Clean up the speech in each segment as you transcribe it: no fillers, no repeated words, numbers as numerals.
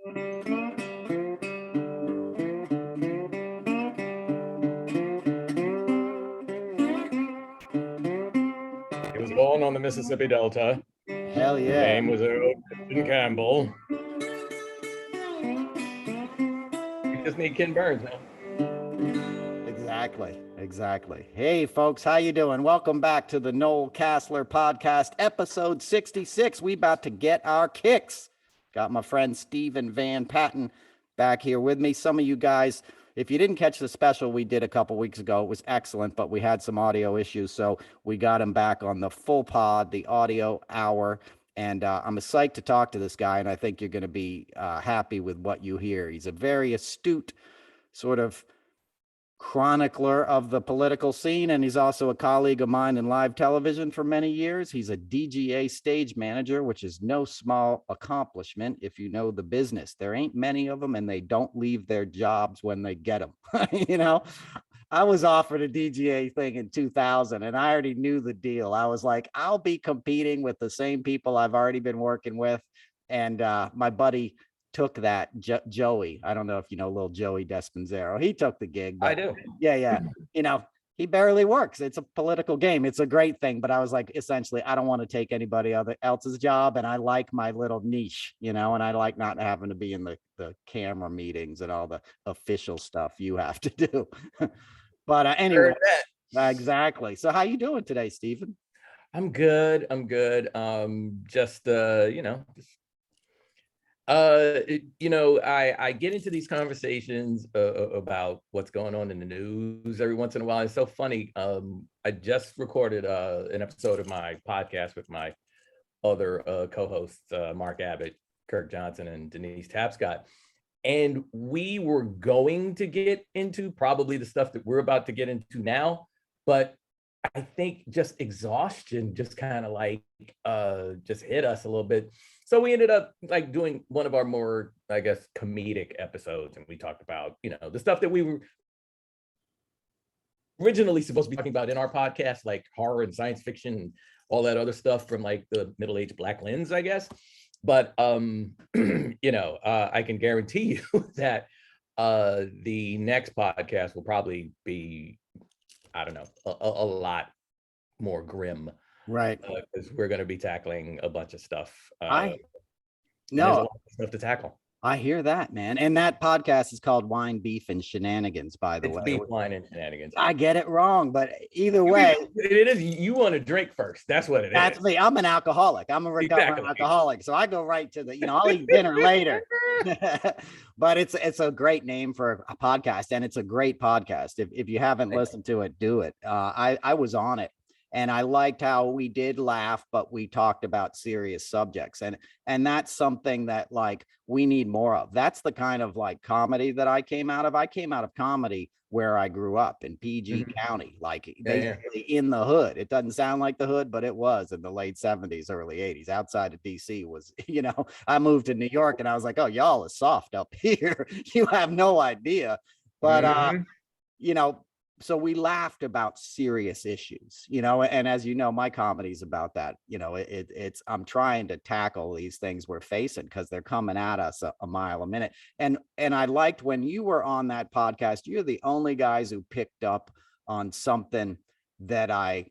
He was born on the Mississippi Delta. Hell His yeah. name was Earl Christian Campbell. We just need Ken Burns now. Exactly. Hey folks, how you doing? Welcome back to the Noel Casler podcast, episode 66. We about to get our kicks. Got my friend Steven Van Patten back here with me. Some of you guys, if you didn't catch the special we did a couple weeks ago, it was excellent, but we had some audio issues, so we got him back on the full pod, the audio hour. And I'm psyched to talk to this guy, and I think you're going to be happy with what you hear. He's a very astute sort of chronicler of the political scene, and he's also a colleague of mine in live television for many years. He's a DGA stage manager, which is no small accomplishment if you know the business. There ain't many of them, and they don't leave their jobs when they get them. You know, I was offered a DGA thing in 2000, and I already knew the deal. I was like, I'll be competing with the same people I've already been working with. And my buddy took that, Joey. I don't know if you know little Joey Despenzero. He took the gig. But I do. Yeah. You know, he barely works. It's a political game. It's a great thing. But I was like, essentially, I don't want to take anybody else's job. And I like my little niche, you know, and I like not having to be in the camera meetings and all the official stuff you have to do. But anyway, exactly. So how you doing today, Stephen? I'm good. I get into these conversations about what's going on in the news every once in a while. It's so funny. I just recorded an episode of my podcast with my other co-hosts, Mark Abbott, Kirk Johnson, and Denise Tapscott. And we were going to get into probably the stuff that we're about to get into now, but I think just exhaustion just kind of like just hit us a little bit. So we ended up like doing one of our more, I guess, comedic episodes. And we talked about, you know, the stuff that we were originally supposed to be talking about in our podcast, like horror and science fiction and all that other stuff from like the middle-aged Black lens, I guess. But, you know, I can guarantee you that the next podcast will probably be, I don't know, a lot more grim. Right. Because we're going to be tackling a bunch of stuff. There's a lot of stuff to tackle. I hear that, man. And that podcast is called Wine, Beef, and Shenanigans, by the way. Beef, wine, and shenanigans. I get it wrong, but either way. It is, you want to drink first. That's what it is. That's me. I'm an alcoholic. I'm a recovering alcoholic. So I go right to the, you know, I'll eat dinner later. But it's a great name for a podcast. And it's a great podcast. If you haven't listened to it, do it. I was on it. And I liked how we did laugh, but we talked about serious subjects. And that's something that like we need more of. That's the kind of like comedy that I came out of. I came out of comedy where I grew up in PG County, like basically in the hood. It doesn't sound like the hood, but it was in the late 70s, early 80s. Outside of DC was, you know, I moved to New York and I was like, oh, y'all is soft up here. You have no idea. But, you know, so we laughed about serious issues, you know, and as you know, my comedy's about that. You know, it's I'm trying to tackle these things we're facing because they're coming at us a mile a minute. And I liked when you were on that podcast, you're the only guys who picked up on something that I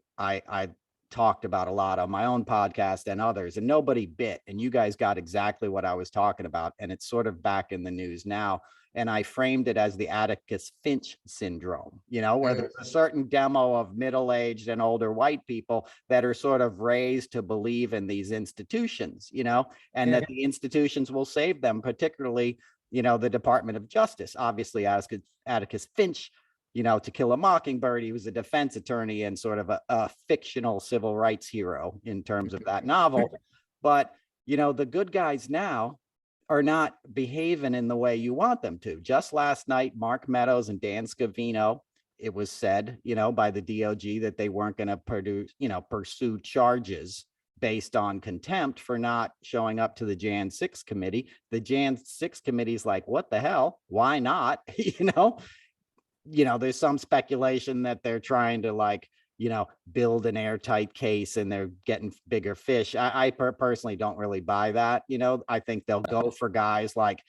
talked about a lot on my own podcast and others, and nobody bit. And you guys got exactly what I was talking about. And it's sort of back in the news now. And I framed it as the Atticus Finch syndrome, you know, where there's a certain demo of middle-aged and older white people that are sort of raised to believe in these institutions, you know, and that the institutions will save them, particularly, you know, the Department of Justice. Obviously, Atticus Finch, you know, To Kill a Mockingbird, he was a defense attorney and sort of a fictional civil rights hero in terms of that novel. But, you know, the good guys now are not behaving in the way you want them to. Just last night, Mark Meadows and Dan Scavino, it was said, you know, by the DOJ that they weren't going to pursue charges based on contempt for not showing up to the Jan 6 committee. The Jan 6 committee is like, what the hell? Why not? You know, there's some speculation that they're trying to like build an airtight case and they're getting bigger fish. I personally don't really buy that. I think they'll go for guys like,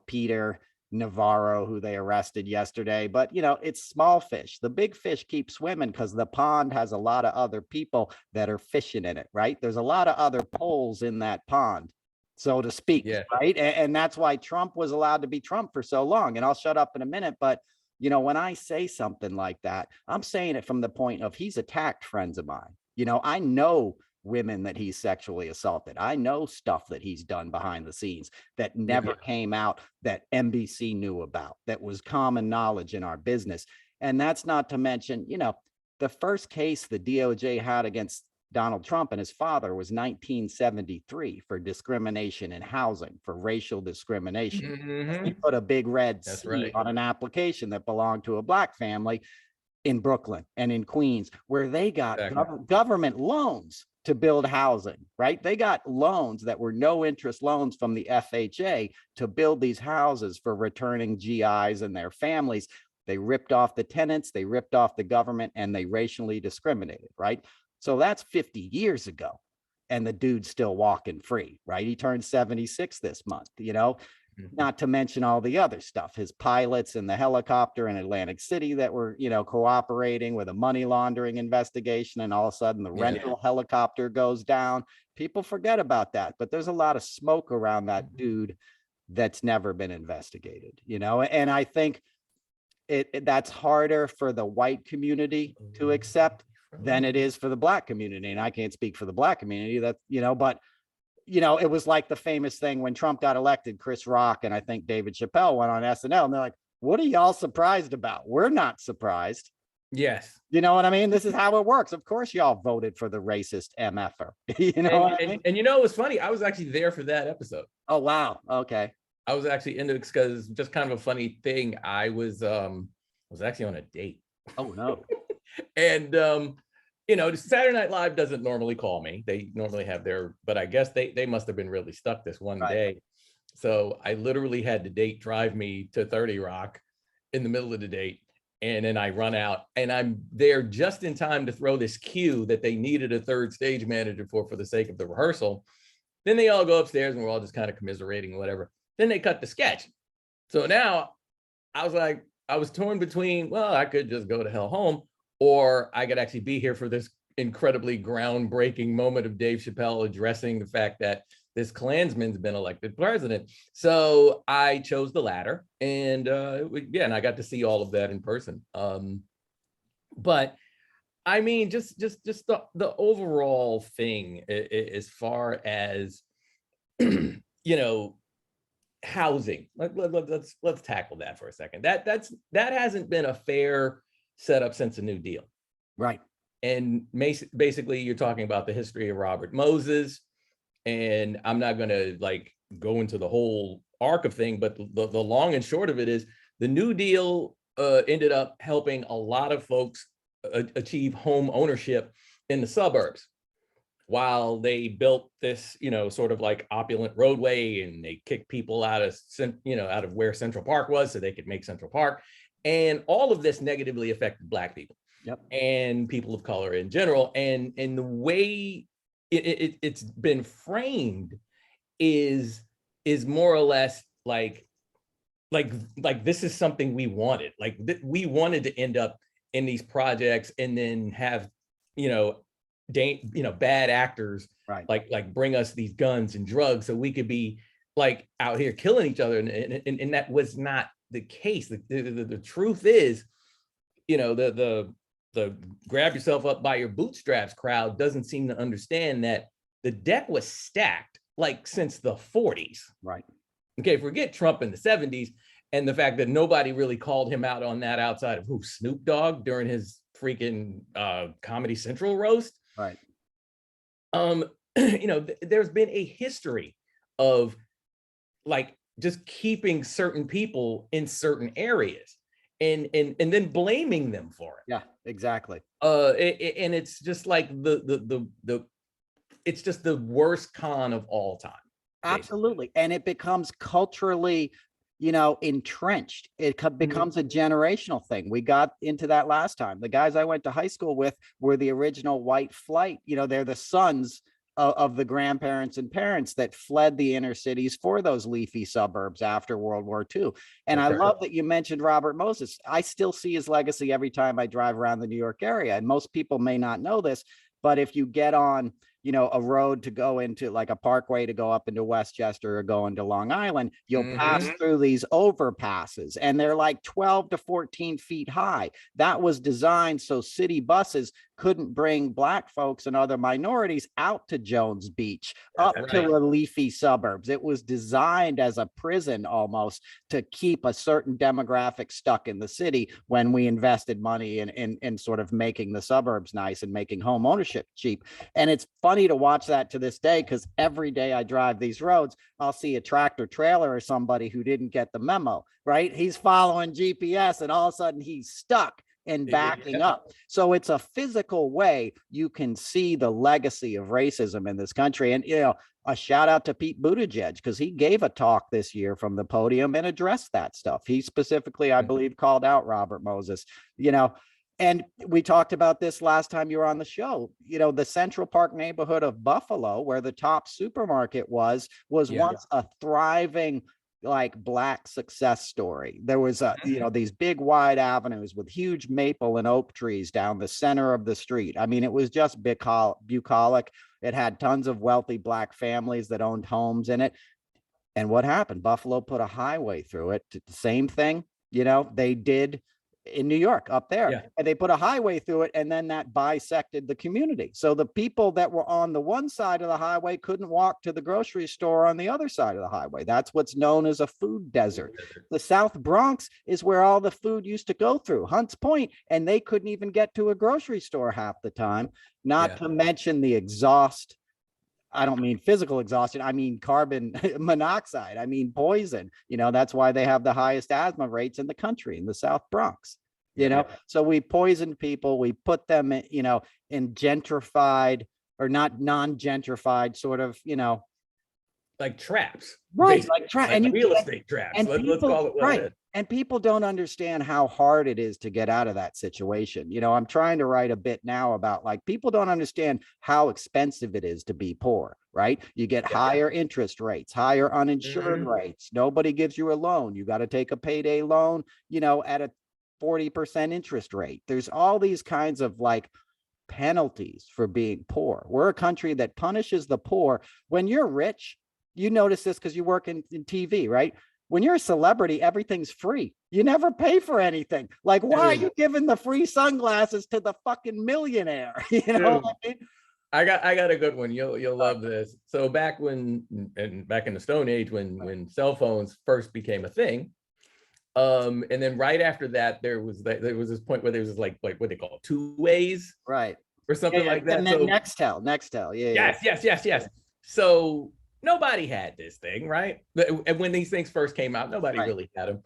Peter Navarro, who they arrested yesterday, but it's small fish. The big fish keep swimming because the pond has a lot of other people that are fishing in it, right? There's a lot of other poles in that pond, so to speak, right? And that's why Trump was allowed to be Trump for so long. And I'll shut up in a minute, but when I say something like that, I'm saying it from the point of he's attacked friends of mine. I know women that he's sexually assaulted. I know stuff that he's done behind the scenes that never came out, that NBC knew about, that was common knowledge in our business. And that's not to mention, the first case the DOJ had against Donald Trump and his father was 1973 for discrimination in housing, for racial discrimination. He put a big red C on an application that belonged to a Black family in Brooklyn and in Queens, where they got government loans to build housing, right? They got loans that were no interest loans from the FHA to build these houses for returning GIs and their families. They ripped off the tenants, they ripped off the government, and they racially discriminated, right? So that's 50 years ago. And the dude's still walking free, right? He turned 76 this month, not to mention all the other stuff, his pilots and the helicopter in Atlantic City that were, cooperating with a money laundering investigation. And all of a sudden the rental helicopter goes down. People forget about that, but there's a lot of smoke around that dude that's never been investigated, and I think that's harder for the white community to accept than it is for the Black community. And I can't speak for the Black community, that, but it was like the famous thing when Trump got elected, Chris Rock and I think David Chappelle went on SNL and they're like, what are y'all surprised about? We're not surprised. Yes. You know what I mean? This is how it works. Of course, y'all voted for the racist MFer. What I mean? And it was funny. I was actually there for that episode. Oh, wow. Okay. I was actually into it because just kind of a funny thing. I was actually on a date. Oh, no. And Saturday Night Live doesn't normally call me. They normally have but I guess they must have been really stuck this one day. So I literally had the date drive me to 30 Rock in the middle of the date. And then I run out and I'm there just in time to throw this cue that they needed a third stage manager for the sake of the rehearsal. Then they all go upstairs and we're all just kind of commiserating or whatever. Then they cut the sketch. So now I was torn between, well, I could just go to hell home, or I could actually be here for this incredibly groundbreaking moment of Dave Chappelle addressing the fact that this Klansman's been elected president. So I chose the latter, and and I got to see all of that in person. But I mean, just the overall thing, as far as housing. Let's tackle that for a second. That hasn't been a fair setup since the New Deal, right? And basically, you're talking about the history of Robert Moses. And I'm not going to go into the whole arc of thing, but the long and short of it is the New Deal ended up helping a lot of folks achieve home ownership in the suburbs, while they built this, sort of opulent roadway, and they kicked people out of where Central Park was so they could make Central Park. And all of this negatively affected Black people and people of color in general. And the way it's been framed is more or less like this is something we wanted. We wanted to end up in these projects and then have bad actors bring us these guns and drugs so we could be out here killing each other, and that was not the case. The truth is, the grab yourself up by your bootstraps crowd doesn't seem to understand that the deck was stacked since the 40s. Right. Okay, forget Trump in the 70s and the fact that nobody really called him out on that outside of Snoop Dogg during his freaking Comedy Central roast. Right. There's been a history of just keeping certain people in certain areas and then blaming them for it. Yeah, exactly. And it's just it's just the worst con of all time. Absolutely. Basically. And it becomes culturally entrenched. It becomes a generational thing. We got into that last time. The guys I went to high school with were the original white flight. They're the sons of the grandparents and parents that fled the inner cities for those leafy suburbs after World War II. And I love that you mentioned Robert Moses. I still see his legacy every time I drive around the New York area. And most people may not know this, but if you get on a road to go into like a parkway to go up into Westchester or go into Long Island, you'll pass through these overpasses, and they're like 12 to 14 feet high. That was designed so city buses couldn't bring Black folks and other minorities out to Jones Beach, up to the leafy suburbs. It was designed as a prison almost to keep a certain demographic stuck in the city when we invested money in sort of making the suburbs nice and making home ownership cheap. And it's funny to watch that to this day, because every day I drive these roads, I'll see a tractor trailer or somebody who didn't get the memo, right? He's following GPS and all of a sudden he's stuck and backing up. So it's a physical way you can see the legacy of racism in this country. And, a shout out to Pete Buttigieg, because he gave a talk this year from the podium and addressed that stuff. He specifically, I believe, called out Robert Moses, and we talked about this last time you were on the show. The Central Park neighborhood of Buffalo, where the top supermarket was once a thriving, like, Black success story. There was these big wide avenues with huge maple and oak trees down the center of the street. I mean, it was just bucolic. It had tons of wealthy Black families that owned homes in it. And what happened? Buffalo put a highway through it. The same thing, they did in New York up there, and they put a highway through it, and then that bisected the community. So the people that were on the one side of the highway couldn't walk to the grocery store on the other side of the highway. That's what's known as a food desert. The South Bronx is where all the food used to go through, Hunts Point, and they couldn't even get to a grocery store half the time, not to mention the exhaust. I don't mean physical exhaustion. I mean carbon monoxide. I mean poison. That's why they have the highest asthma rates in the country in the South Bronx. So we poisoned people. We put them, in gentrified or not non-gentrified sort of, like traps, right? Like traps, and real estate traps. Let's call it what it is. And people don't understand how hard it is to get out of that situation. I'm trying to write a bit now about, like, people don't understand how expensive it is to be poor, right? You get higher interest rates, higher uninsured rates. Nobody gives you a loan. You got to take a payday loan, at a 40% interest rate. There's all these kinds of, like, penalties for being poor. We're a country that punishes the poor. When you're rich, you notice this because you work in TV, right? When you're a celebrity, everything's free. You never pay for anything. Like, why are you giving the free sunglasses to the fucking millionaire? What I mean? I got a good one. You'll love this. So back in the Stone Age, when cell phones first became a thing, and then right after that, there was this point where there was like what they call two ways, right, or something like that. And then Nextel, yes. So nobody had this thing, right? And when these things first came out, nobody really had them.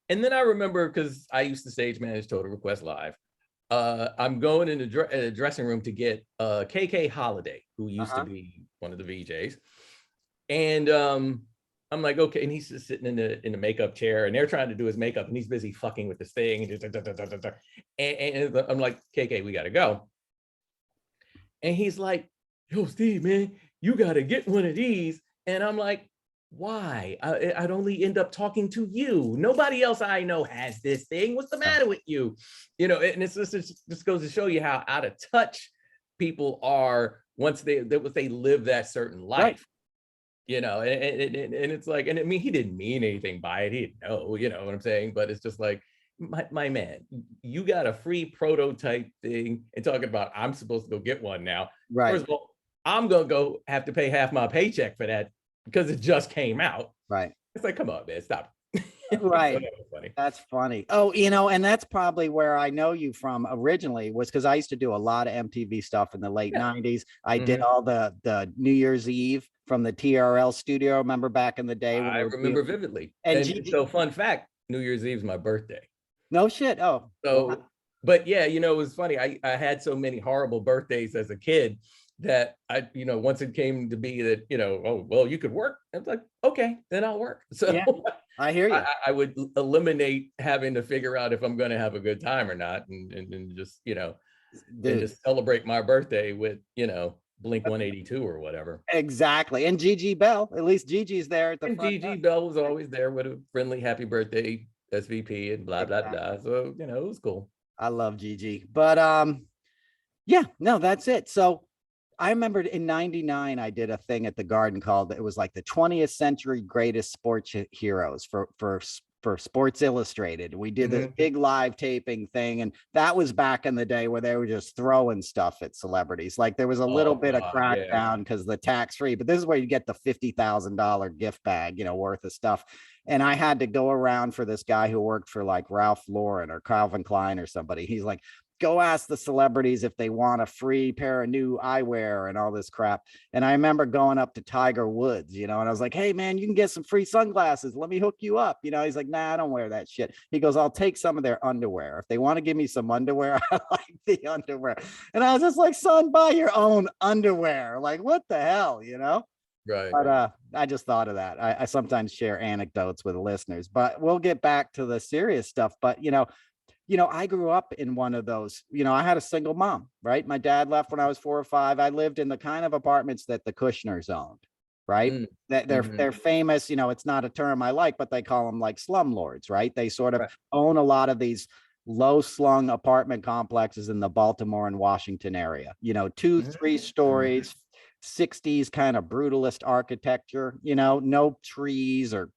And then I remember, because I used to stage manage Total Request Live, I'm going in the dressing room to get KK Holiday, who used to be one of the VJs. And I'm like, okay, and he's just sitting in the makeup chair, and they're trying to do his makeup, and he's busy fucking with this thing. And I'm like, KK, we gotta go. And he's like, yo, Steve, man, you gotta get one of these. And I'm like, why? I'd only end up talking to you. Nobody else I know has this thing. What's the matter with you? And it's just goes to show you how out of touch people are once they live that certain life. And it's like, and I mean, he didn't mean anything by it. He didn't know, what I'm saying? But it's just like, my man, you got a free prototype thing and talking about, I'm supposed to go get one now. Right. First of all, I'm going to have to pay half my paycheck for that because it just came out. Right. It's like, come on, man, stop. Right. So that was funny. That's funny. Oh, and that's probably where I know you from originally, was because I used to do a lot of MTV stuff in the late 90s. I did all the New Year's Eve from the TRL studio. Remember back in the day? I remember vividly. And so fun fact, New Year's Eve is my birthday. No shit. Oh. So, but yeah, it was funny. I had so many horrible birthdays as a kid that I, once it came to be that, oh, well, you could work. I was like, okay, then I'll work. So I hear you. I would eliminate having to figure out if I'm going to have a good time or not, and just, and just celebrate my birthday with, Blink 182 or whatever. Exactly. And Gigi Bell, at least Gigi's there at the front. Gigi Bell was always there with a friendly happy birthday SVP and blah, blah, blah. So, it was cool. I love Gigi. But yeah, no, that's it. So I remember in 99, I did a thing at the Garden called, it was like the 20th century greatest sports heroes for Sports Illustrated. We did this big live taping thing. And that was back in the day where they were just throwing stuff at celebrities. Like there was a little bit of crackdown because the tax-free, but this is where you get the $50,000 gift bag, worth of stuff. And I had to go around for this guy who worked for like Ralph Lauren or Calvin Klein or somebody. He's like, go ask the celebrities if they want a free pair of new eyewear and all this crap. And I remember going up to Tiger Woods, and I was like, hey man, you can get some free sunglasses. Let me hook you up. He's like, nah, I don't wear that shit. He goes, I'll take some of their underwear. If they want to give me some underwear, I like the underwear. And I was just like, son, buy your own underwear. Like, what the hell, Right. But I just thought of that. I sometimes share anecdotes with listeners, but we'll get back to the serious stuff. But, I grew up in one of those, I had a single mom, right? My dad left when I was 4 or 5. I lived in the kind of apartments that the Kushners owned, right? They're famous, it's not a term I like, but they call them like slumlords, right? They sort of own a lot of these low slung apartment complexes in the Baltimore and Washington area, 2-3 stories, 60s kind of brutalist architecture, no trees or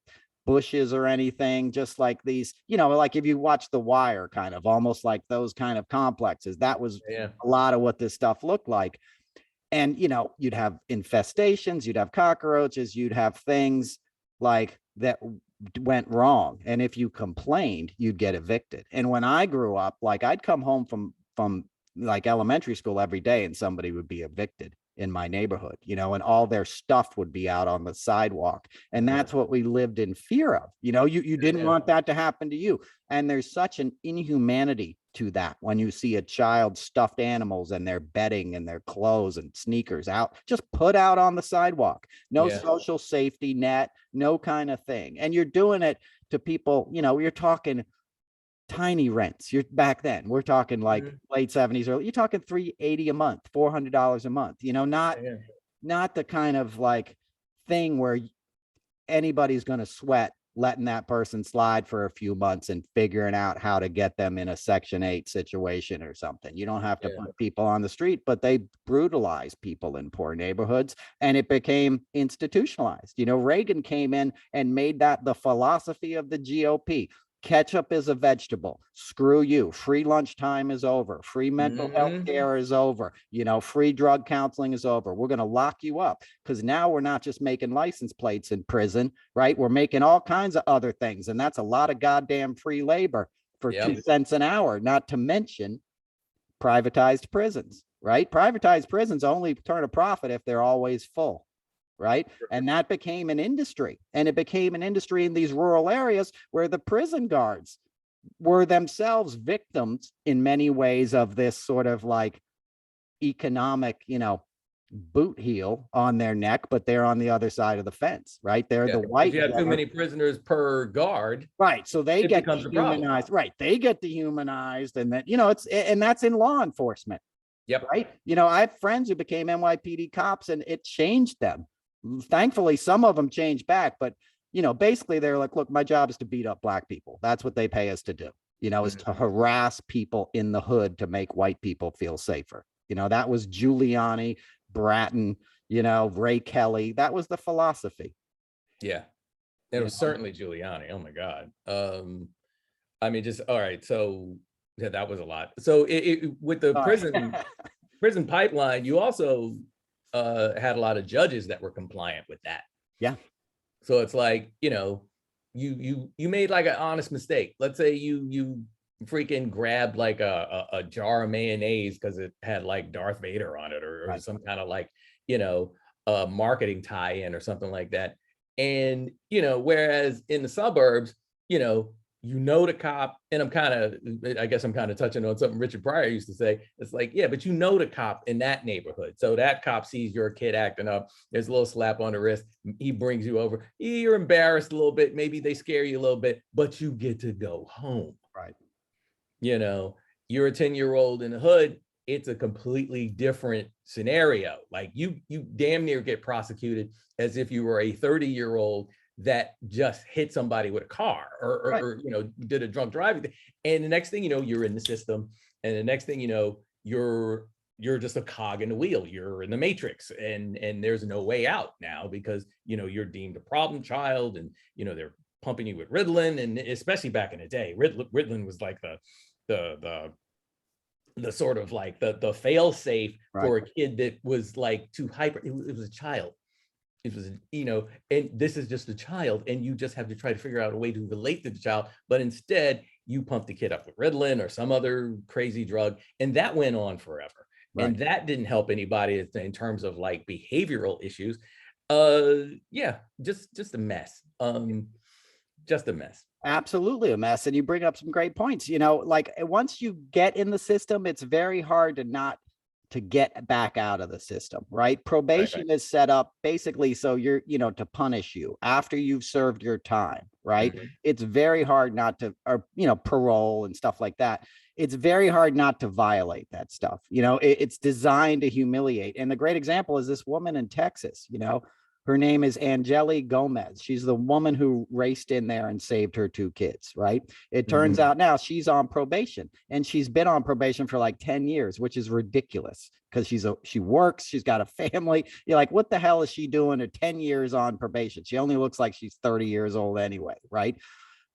bushes or anything, just like these, like if you watch The Wire, kind of almost like those kind of complexes. That was a lot of what this stuff looked like. And, you'd have infestations, you'd have cockroaches, you'd have things like that went wrong. And if you complained, you'd get evicted. And when I grew up, like I'd come home from like elementary school every day and somebody would be evicted in my neighborhood, and all their stuff would be out on the sidewalk. And that's what we lived in fear of. You didn't want that to happen to you. And there's such an inhumanity to that when you see a child stuffed animals and their bedding and their clothes and sneakers out, just put out on the sidewalk. No social safety net, no kind of thing. And you're doing it to people, you're talking tiny rents. You're back then, we're talking like late 70s, or you're talking $380 a month, $400 a month, not the kind of like thing where anybody's going to sweat letting that person slide for a few months and figuring out how to get them in a Section 8 situation or something. You don't have to put people on the street, but they brutalize people in poor neighborhoods, and it became institutionalized. Reagan came in and made that the philosophy of the GOP. Ketchup is a vegetable. Screw you. Free lunchtime is over. Free mental health care is over. Free drug counseling is over. We're going to lock you up, because now we're not just making license plates in prison, right? We're making all kinds of other things. And that's a lot of goddamn free labor for 2 cents an hour, not to mention privatized prisons, right? Privatized prisons only turn a profit if they're always full. Right. And that became an industry, and it became an industry in these rural areas where the prison guards were themselves victims in many ways of this sort of like economic, boot heel on their neck, but they're on the other side of the fence, right? They're the white. If you have too many prisoners per guard, right? So they get dehumanized, right? They get dehumanized, and that and that's in law enforcement. Yep. Right. I have friends who became NYPD cops, and it changed them. Thankfully, some of them changed back, but basically they're like, look, my job is to beat up black people. That's what they pay us to do, is to harass people in the hood to make white people feel safer. That was Giuliani, Bratton, Ray Kelly. That was the philosophy. Yeah. It was certainly Giuliani. Oh my God. I mean, just, all right. So that was a lot. So with the prison pipeline, you also had a lot of judges that were compliant with that. Yeah. So it's like, you made like an honest mistake. Let's say you freaking grabbed like a jar of mayonnaise because it had like Darth Vader on it, or some kind of like, marketing tie-in or something like that. And, whereas in the suburbs, you know the cop, and I guess I'm kind of touching on something Richard Pryor used to say. It's like, yeah, but you know the cop in that neighborhood. So that cop sees your kid acting up, there's a little slap on the wrist, he brings you over, you're embarrassed a little bit, maybe they scare you a little bit, but you get to go home. Right. You know, you're a 10-year-old in the hood, it's a completely different scenario. Like you damn near get prosecuted as if you were a 30-year-old that just hit somebody with a car or you know, did a drunk driving. And the next thing you know, you're in the system. And the next thing you know, you're just a cog in the wheel. You're in the matrix, and there's no way out now because, you know, you're deemed a problem child, and, you know, they're pumping you with Ritalin. And especially back in the day, Ritalin was like the sort of like the fail safe for a kid that was like too hyper. It was a child. It was, you know, and this is just a child, and you just have to try to figure out a way to relate to the child. But instead, you pump the kid up with Ritalin or some other crazy drug, and that went on forever. Right. And that didn't help anybody in terms of like behavioral issues. Yeah, just a mess. Just a mess. Absolutely a mess. And you bring up some great points. You know, like once you get in the system, it's very hard to get back out of the system, right? Probation is set up basically so you're, you know, to punish you after you've served your time, right? It's very hard not to, or, you know, parole and stuff like that. It's very hard not to violate that stuff. You know, it's designed to humiliate. And the great example is this woman in Texas. You know, her name is Angeli Gomez. She's the woman who raced in there and saved her 2 kids, right? It turns out now she's on probation, and she's been on probation for like 10 years, which is ridiculous because she works, she's got a family. You're like, what the hell is she doing at 10 years on probation? She only looks like she's 30 years old anyway, right?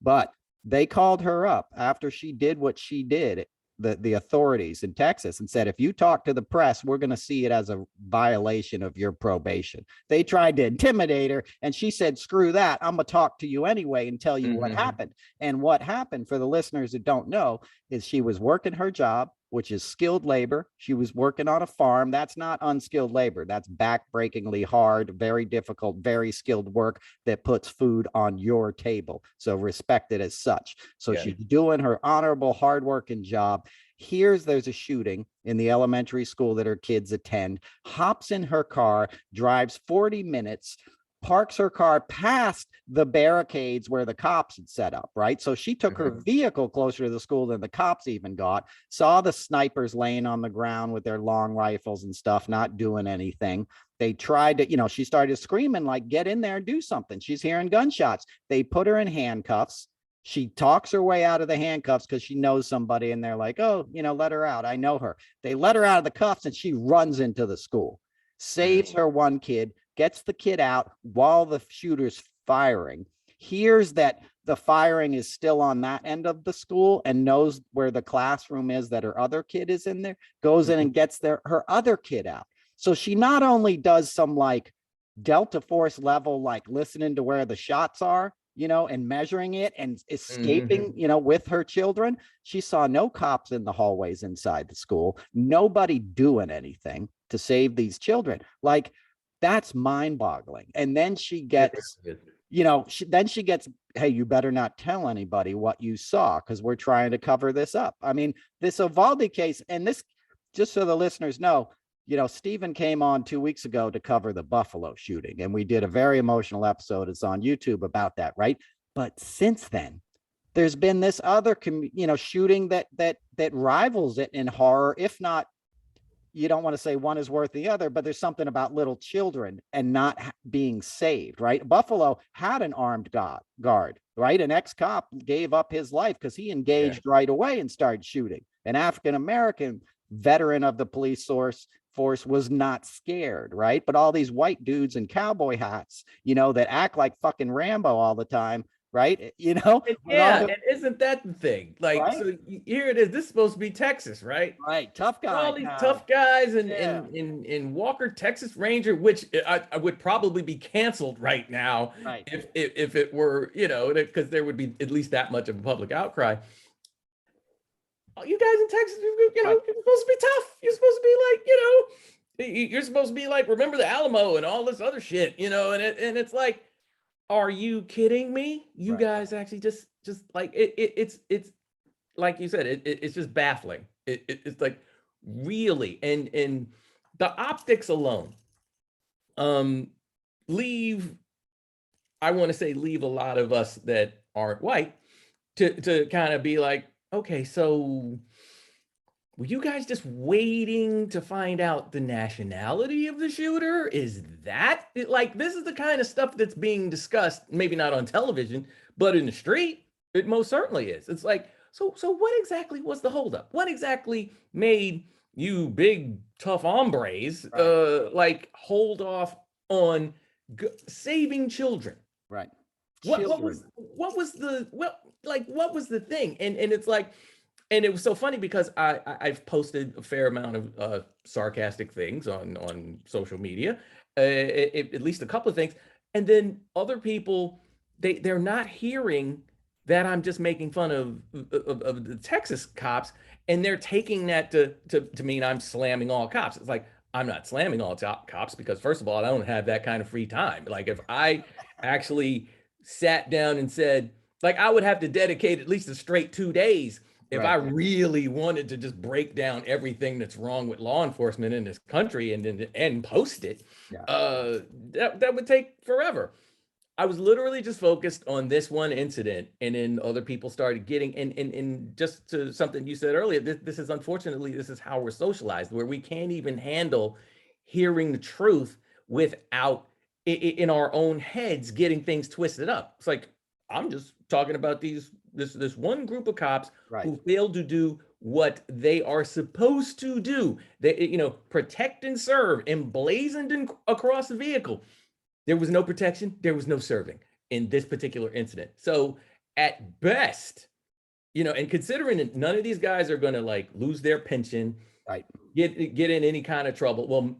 But they called her up after she did what she did, the authorities in Texas, and said, if you talk to the press, we're going to see it as a violation of your probation. They tried to intimidate her, and she said, screw that. I'm going to talk to you anyway and tell you what happened. And what happened, for the listeners who don't know, is she was working her job, which is skilled labor. She was working on a farm. That's not unskilled labor. That's backbreakingly hard, very difficult, very skilled work that puts food on your table. So respect it as such. So she's doing her honorable, hardworking job. There's a shooting in the elementary school that her kids attend, hops in her car, drives 40 minutes, parks her car past the barricades where the cops had set up, right? So she took her vehicle closer to the school than the cops even got, saw the snipers laying on the ground with their long rifles and stuff, not doing anything. They tried to, you know, she started screaming like, get in there and do something. She's hearing gunshots. They put her in handcuffs. She talks her way out of the handcuffs because she knows somebody, and they're like, oh, you know, let her out. I know her. They let her out of the cuffs, and she runs into the school, saves her 1 kid, gets the kid out while the shooter's firing, hears that the firing is still on that end of the school and knows where the classroom is that her other kid is in there, goes in and gets her other kid out. So she not only does some like Delta Force level, like listening to where the shots are, you know, and measuring it and escaping, you know, with her children. She saw no cops in the hallways inside the school, nobody doing anything to save these children. Like, that's mind-boggling. And then she gets, you know, then she gets, hey, you better not tell anybody what you saw because we're trying to cover this up. I mean, this Uvalde case, and this, just so the listeners know, you know, Steven came on 2 weeks ago to cover the Buffalo shooting, and we did a very emotional episode. It's on YouTube about that, right? But since then, there's been this other, you know, shooting that rivals it in horror, if not, you don't want to say one is worth the other, but there's something about little children and not being saved, right? Buffalo had an armed guard, right? An ex-cop gave up his life because he engaged right away and started shooting. An African-American veteran of the police force was not scared, right? But all these white dudes in cowboy hats, you know, that act like fucking Rambo all the time, right? You know? And isn't that the thing? Like, so here it is. This is supposed to be Texas, right? Right. Tough guys. All these tough guys in Walker, Texas Ranger, which I would probably be canceled right now if it were, you know, because there would be at least that much of a public outcry. You guys in Texas, you know, you're supposed to be tough. You're supposed to be like, you know, you're supposed to be like, remember the Alamo and all this other shit, you know, and it's like, are you kidding me? You Right. guys actually just like it's like you said, it's just baffling. It's like really, and the optics alone, um, leave, I want to say leave a lot of us that aren't white to kind of be like, okay, so were you guys just waiting to find out the nationality of the shooter? Is that like, this is the kind of stuff that's being discussed, maybe not on television, but in the street, it most certainly is. It's like, so what exactly was the holdup? What exactly made you big tough hombres Right. like hold off on saving children? Right. What Children. was what was the thing? And it's like, and it was so funny because I've posted a fair amount of sarcastic things on social media, at least a couple of things, and then other people, they're not hearing that I'm just making fun of the Texas cops, and they're taking that to mean I'm slamming all cops. It's like, I'm not slamming all cops, because first of all, I don't have that kind of free time. Like, if I actually sat down and said, like, I would have to dedicate at least a straight 2 days if I Right. really wanted to just break down everything that's wrong with law enforcement in this country and post it. Yeah. That would take forever. I was literally just focused on this one incident, and then other people started getting, and just to something you said earlier, this is, unfortunately, this is how we're socialized, where we can't even handle hearing the truth without in our own heads getting things twisted up. It's like, I'm just talking about this one group of cops Right. who failed to do what they are supposed to do. They, protect and serve, emblazoned across the vehicle. There was no protection, there was no serving in this particular incident. So at best, and considering that none of these guys are going to like lose their pension, Right. get in any kind of trouble. Well,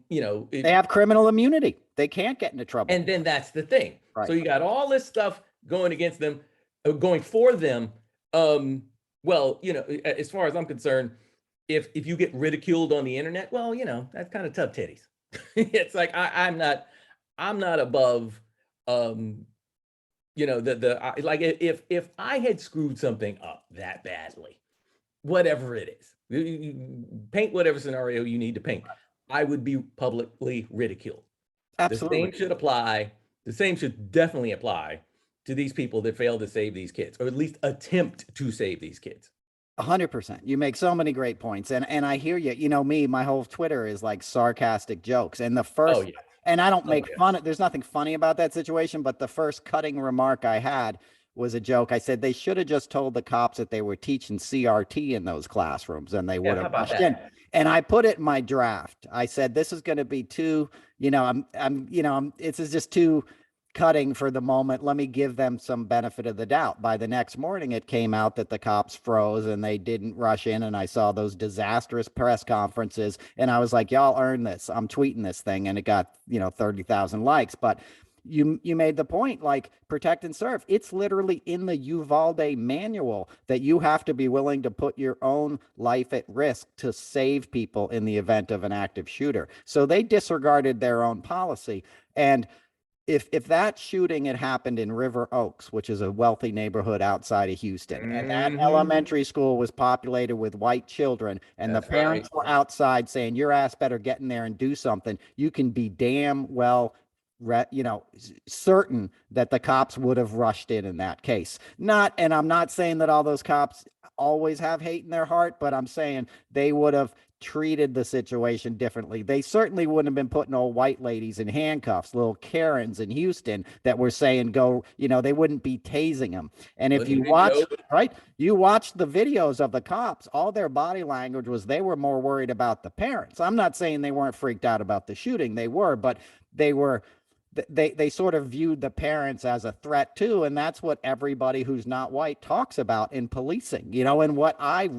They have criminal immunity. They can't get into trouble. and then that's the thing. Right. So you got all this stuff going against them, going for them. Well, as far as I'm concerned, if you get ridiculed on the internet, well, that's kind of tough titties. It's like, I'm not above, like, if I had screwed something up that badly, whatever it is, you paint whatever scenario you need to paint, I would be publicly ridiculed. Absolutely. The same should definitely apply to these people that fail to save these kids, or at least attempt to save these kids. 100%. You make so many great points. And I hear you. Me, my whole Twitter is like sarcastic jokes. And the first, Yeah. and I don't make fun. There's nothing funny about that situation, but the first cutting remark I had was a joke. I said they should have just told the cops that they were teaching CRT in those classrooms, and they would have rushed in. And I put it in my draft. I said, this is going to be too, this is just too cutting for the moment. Let me give them some benefit of the doubt. By the next morning, it came out that the cops froze and they didn't rush in. And I saw those disastrous press conferences, and I was like, y'all earned this. I'm tweeting this thing, and it got, 30,000 likes. But you made the point, like, protect and serve. It's literally in the Uvalde manual that you have to be willing to put your own life at risk to save people in the event of an active shooter. So they disregarded their own policy. And if that shooting had happened in River Oaks, which is a wealthy neighborhood outside of Houston, and that elementary school was populated with white children, and the parents were outside saying, your ass better get in there and do something, you can be damn well certain that the cops would have rushed in that case. And I'm not saying that all those cops always have hate in their heart, but I'm saying they would have treated the situation differently. They certainly wouldn't have been putting old white ladies in handcuffs, little Karens in Houston that were saying go, they wouldn't be tasing them. And if you watch, you watch the videos of the cops, all their body language was they were more worried about the parents. I'm not saying they weren't freaked out about the shooting. They were, but they sort of viewed the parents as a threat too. And that's what everybody who's not white talks about in policing, and what I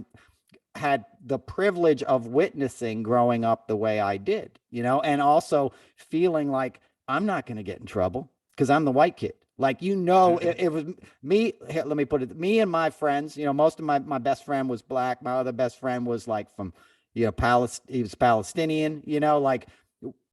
had the privilege of witnessing growing up the way I did, and also feeling like I'm not going to get in trouble because I'm the white kid. Like, it was me. Let me put it, me and my friends, most of my best friend was black. My other best friend was like from, he was Palestinian, like,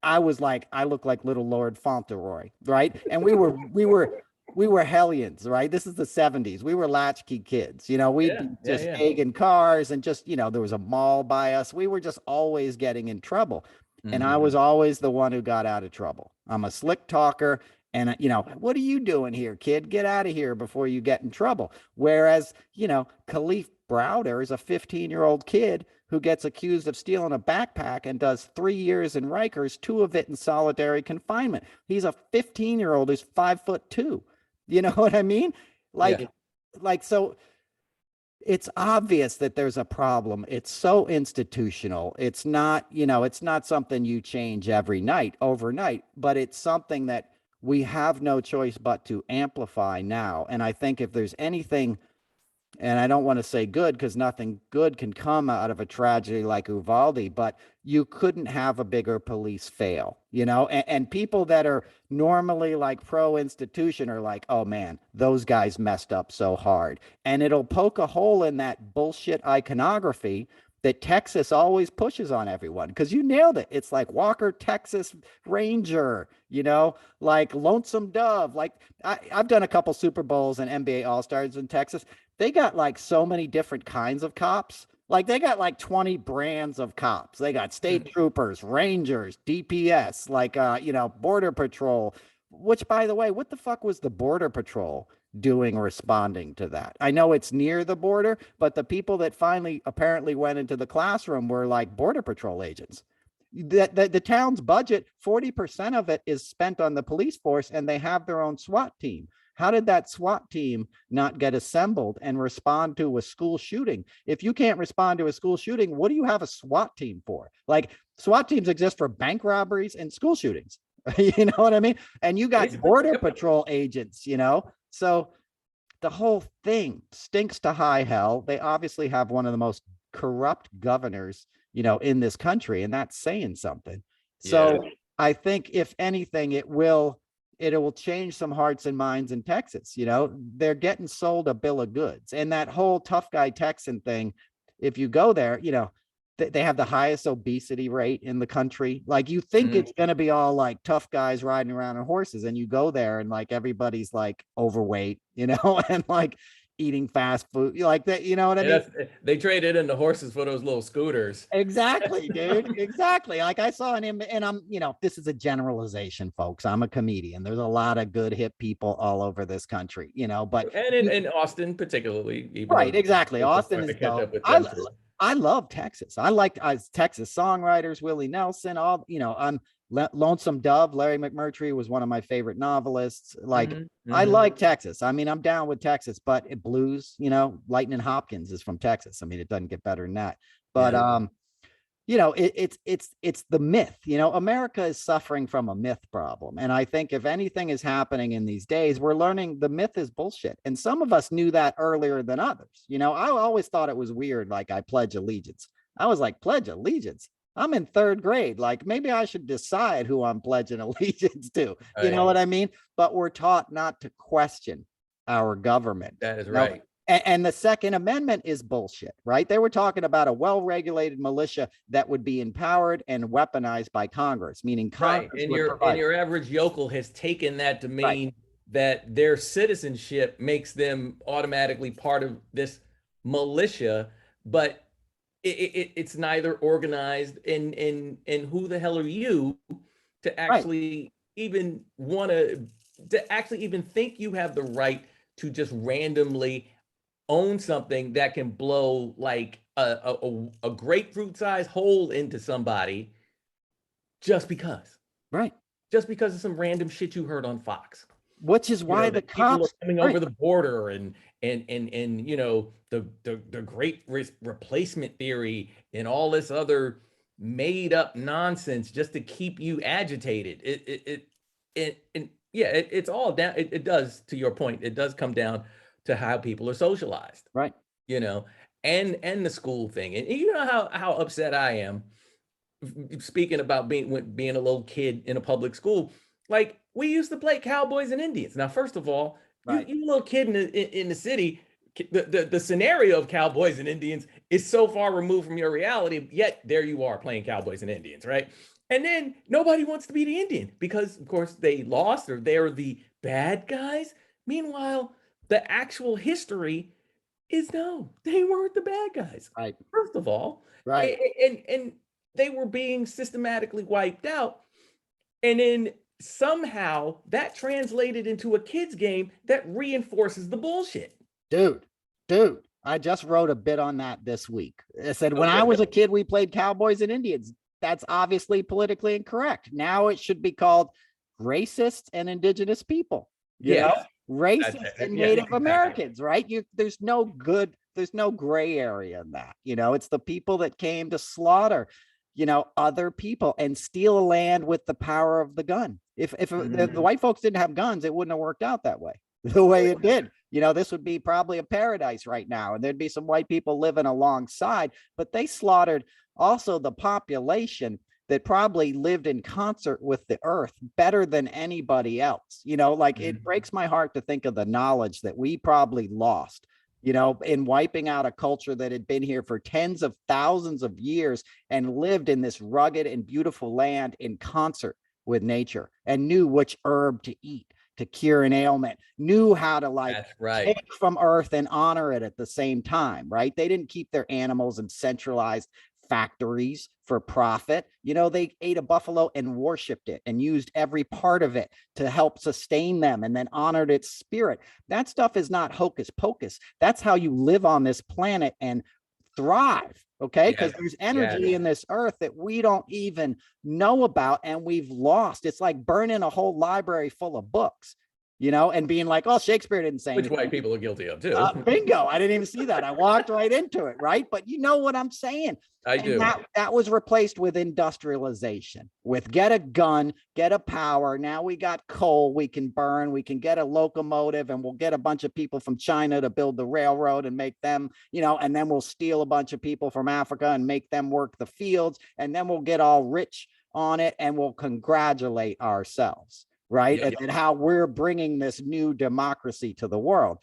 I was like, I look like little Lord Fauntleroy, right? And we were we were hellions, right? This is the 70s. We were latchkey kids. You know, we'd be just egging cars and just, you know, there was a mall by us. We were just always getting in trouble. And I was always the one who got out of trouble. I'm a slick talker. And, you know, what are you doing here, kid? Get out of here before you get in trouble. Whereas, you know, Khalif Browder is a 15-year-old kid who gets accused of stealing a backpack and does 3 years in Rikers, 2 of it in solitary confinement. He's a 15-year-old who's 5'2". You know what I mean? Like, so it's obvious that there's a problem. It's so institutional. It's not, you know, it's not something you change overnight, but it's something that we have no choice but to amplify now. And I think if there's anything, and I don't want to say good because nothing good can come out of a tragedy like Uvalde, but you couldn't have a bigger police fail, you know, and people that are normally like pro-institution are like, oh man, those guys messed up so hard. And it'll poke a hole in that bullshit iconography that Texas always pushes on everyone, because you nailed it. It's like Walker, Texas Ranger, you know, like Lonesome Dove. Like I've done a couple Super Bowls and NBA All-Stars in Texas. They got like so many different kinds of cops. Like they got like 20 brands of cops. They got state troopers, Rangers, DPS, like, you know, Border Patrol, which, by the way, what the fuck was the Border Patrol doing responding to that? I know it's near the border, but the people that finally apparently went into the classroom were like Border Patrol agents. The town's budget, 40% of it is spent on the police force, and they have their own SWAT team. How did that SWAT team not get assembled and respond to a school shooting? If you can't respond to a school shooting, what do you have a SWAT team for? Like, SWAT teams exist for bank robberies and school shootings. You know what I mean? And you got Border Patrol agents, you know? So the whole thing stinks to high hell. They obviously have one of the most corrupt governors, you know, in this country, and that's saying something. So I think if anything, it will change some hearts and minds in Texas. You know, they're getting sold a bill of goods, and that whole tough guy Texan thing. If you go there, you know, they have the highest obesity rate in the country. Like, you think it's going to be all like tough guys riding around on horses, and you go there and like everybody's like overweight, you know, and like eating fast food like that. You know what I mean? They traded in the horses for those little scooters. Exactly, dude. Exactly. Like I saw an image, and I'm, you know, this is a generalization, folks. I'm a comedian. There's a lot of good hip people all over this country, you know, but and in Austin particularly, even right, exactly. Austin is dope. I love Texas. I like Texas songwriters, Willie Nelson, all, you know, I'm Lonesome Dove. Larry McMurtry was one of my favorite novelists. Like, I like Texas. I mean, I'm down with Texas, but blues, you know, Lightning Hopkins is from Texas. I mean, it doesn't get better than that. But you know, it's the myth. You know, America is suffering from a myth problem. And I think if anything is happening in these days, we're learning the myth is bullshit. And some of us knew that earlier than others. You know, I always thought it was weird. Like, I pledge allegiance. I was like, pledge allegiance? I'm in 3rd grade. Like, maybe I should decide who I'm pledging allegiance to. You know what I mean? But we're taught not to question our government. That is right. And the Second Amendment is bullshit, right? They were talking about a well-regulated militia that would be empowered and weaponized by Congress, meaning Congress. Right. And your average yokel has taken that to mean that their citizenship makes them automatically part of this militia, but it's neither organized, and who the hell are you to actually even want to actually even think you have the right to just randomly own something that can blow like a grapefruit sized hole into somebody just because of some random shit you heard on Fox, which is why the cops are coming over the border and you know, the great replacement theory and all this other made up nonsense just to keep you agitated. It's all down. It does, to your point, it does come down to how people are socialized, right? You know, and the school thing, and you know how upset I am. Speaking about being a little kid in a public school, like, we used to play cowboys and Indians. Now, first of all, you little kid in the city, the scenario of cowboys and Indians is so far removed from your reality. Yet there you are playing cowboys and Indians, right? And then nobody wants to be the Indian because, of course, they lost or they're the bad guys. Meanwhile, the actual history is no, they weren't the bad guys. Right. First of all, Right. and they were being systematically wiped out. And then somehow that translated into a kid's game that reinforces the bullshit. Dude, I just wrote a bit on that this week. I said, when Okay. I was a kid, we played cowboys and Indians. That's obviously politically incorrect. Now it should be called racist and indigenous people. You know, racist and Native Americans, right? There's no gray area in that. You know, it's the people that came to slaughter, you know, other people and steal land with the power of the gun. If the white folks didn't have guns, it wouldn't have worked out that way, the way it did. You know, this would be probably a paradise right now, and there'd be some white people living alongside, but they slaughtered also the population that probably lived in concert with the earth better than anybody else. You know, like it breaks my heart to think of the knowledge that we probably lost, you know, in wiping out a culture that had been here for tens of thousands of years and lived in this rugged and beautiful land in concert with nature and knew which herb to eat to cure an ailment, knew how to like take from earth and honor it at the same time, right? They didn't keep their animals in centralized factories for profit. You know, they ate a buffalo and worshiped it and used every part of it to help sustain them and then honored its spirit. That stuff is not hocus pocus. That's how you live on this planet and thrive. Okay, because there's energy in this earth that we don't even know about and we've lost. It's like burning a whole library full of books, you know, and being like, oh, Shakespeare didn't say anything. Which white people are guilty of too. Bingo. I didn't even see that. I walked right into it, right? But you know what I'm saying? I do. That was replaced with industrialization, with get a gun, get a power. Now we got coal we can burn. We can get a locomotive and we'll get a bunch of people from China to build the railroad and make them, you know, and then we'll steal a bunch of people from Africa and make them work the fields. And then we'll get all rich on it and we'll congratulate ourselves, right? And how we're bringing this new democracy to the world.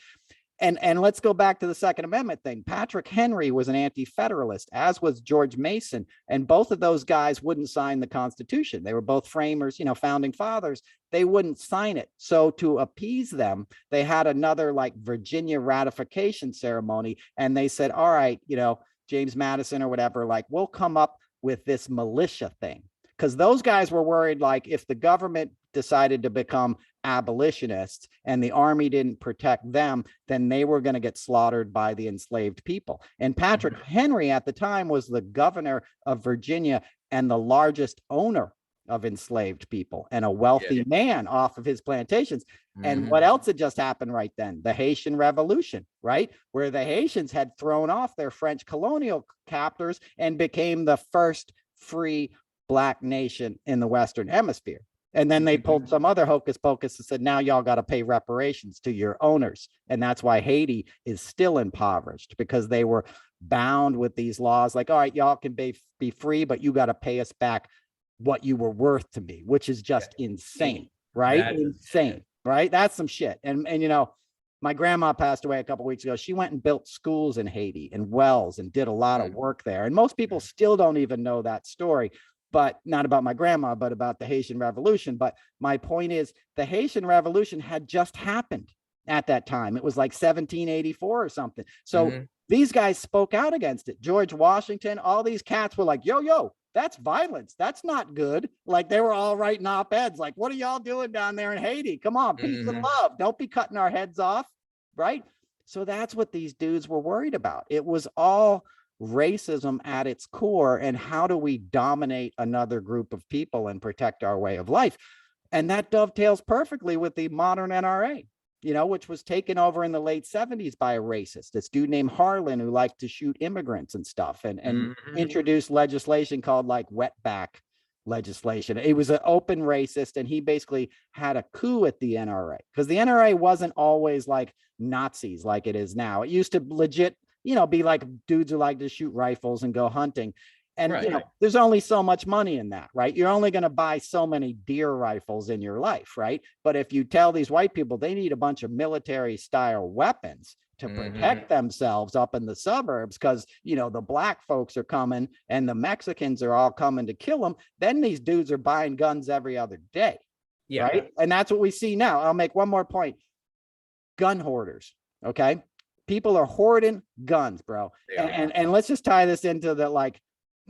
And let's go back to the Second Amendment thing. Patrick Henry was an anti-federalist, as was George Mason. And both of those guys wouldn't sign the Constitution. They were both framers, you know, founding fathers. They wouldn't sign it. So to appease them, they had another like Virginia ratification ceremony. And they said, all right, you know, James Madison or whatever, like we'll come up with this militia thing. Because those guys were worried, like if the government decided to become abolitionists and the army didn't protect them, then they were going to get slaughtered by the enslaved people. And Patrick Henry at the time was the governor of Virginia and the largest owner of enslaved people and a wealthy man off of his plantations. And what else had just happened right then? The Haitian Revolution, right? Where the Haitians had thrown off their French colonial captors and became the first free Black nation in the Western Hemisphere. And then they pulled some other hocus pocus and said, now y'all got to pay reparations to your owners. And that's why Haiti is still impoverished, because they were bound with these laws like, all right, y'all can be free, but you got to pay us back what you were worth to me, which is just insane, right? Insane, right? That's some shit. And you know, my grandma passed away a couple of weeks ago. She went and built schools in Haiti and wells and did a lot of work there. And most people still don't even know that story. But not about my grandma, but about the Haitian Revolution. But my point is, the Haitian Revolution had just happened at that time. It was like 1784 or something. So these guys spoke out against it. George Washington, all these cats were like, yo, that's violence. That's not good. Like they were all writing op-eds like, what are y'all doing down there in Haiti? Come on, peace and love. Don't be cutting our heads off, right? So that's what these dudes were worried about. It was all racism at its core, and how do we dominate another group of people and protect our way of life? And that dovetails perfectly with the modern NRA, you know, which was taken over in the late 70s by a racist, this dude named Harlan, who liked to shoot immigrants and stuff, and introduced legislation called like wetback legislation. It was an open racist, and he basically had a coup at the NRA, because the NRA wasn't always like Nazis like it is now. It used to legit, you know, be like dudes who like to shoot rifles and go hunting. And, you know, there's only so much money in that, right? You're only going to buy so many deer rifles in your life, right? But if you tell these white people they need a bunch of military style weapons to protect themselves up in the suburbs, because, you know, the black folks are coming and the Mexicans are all coming to kill them, then these dudes are buying guns every other day, right? And that's what we see now. I'll make one more point. gun hoarders. Okay. People are hoarding guns, bro. And let's just tie this into the like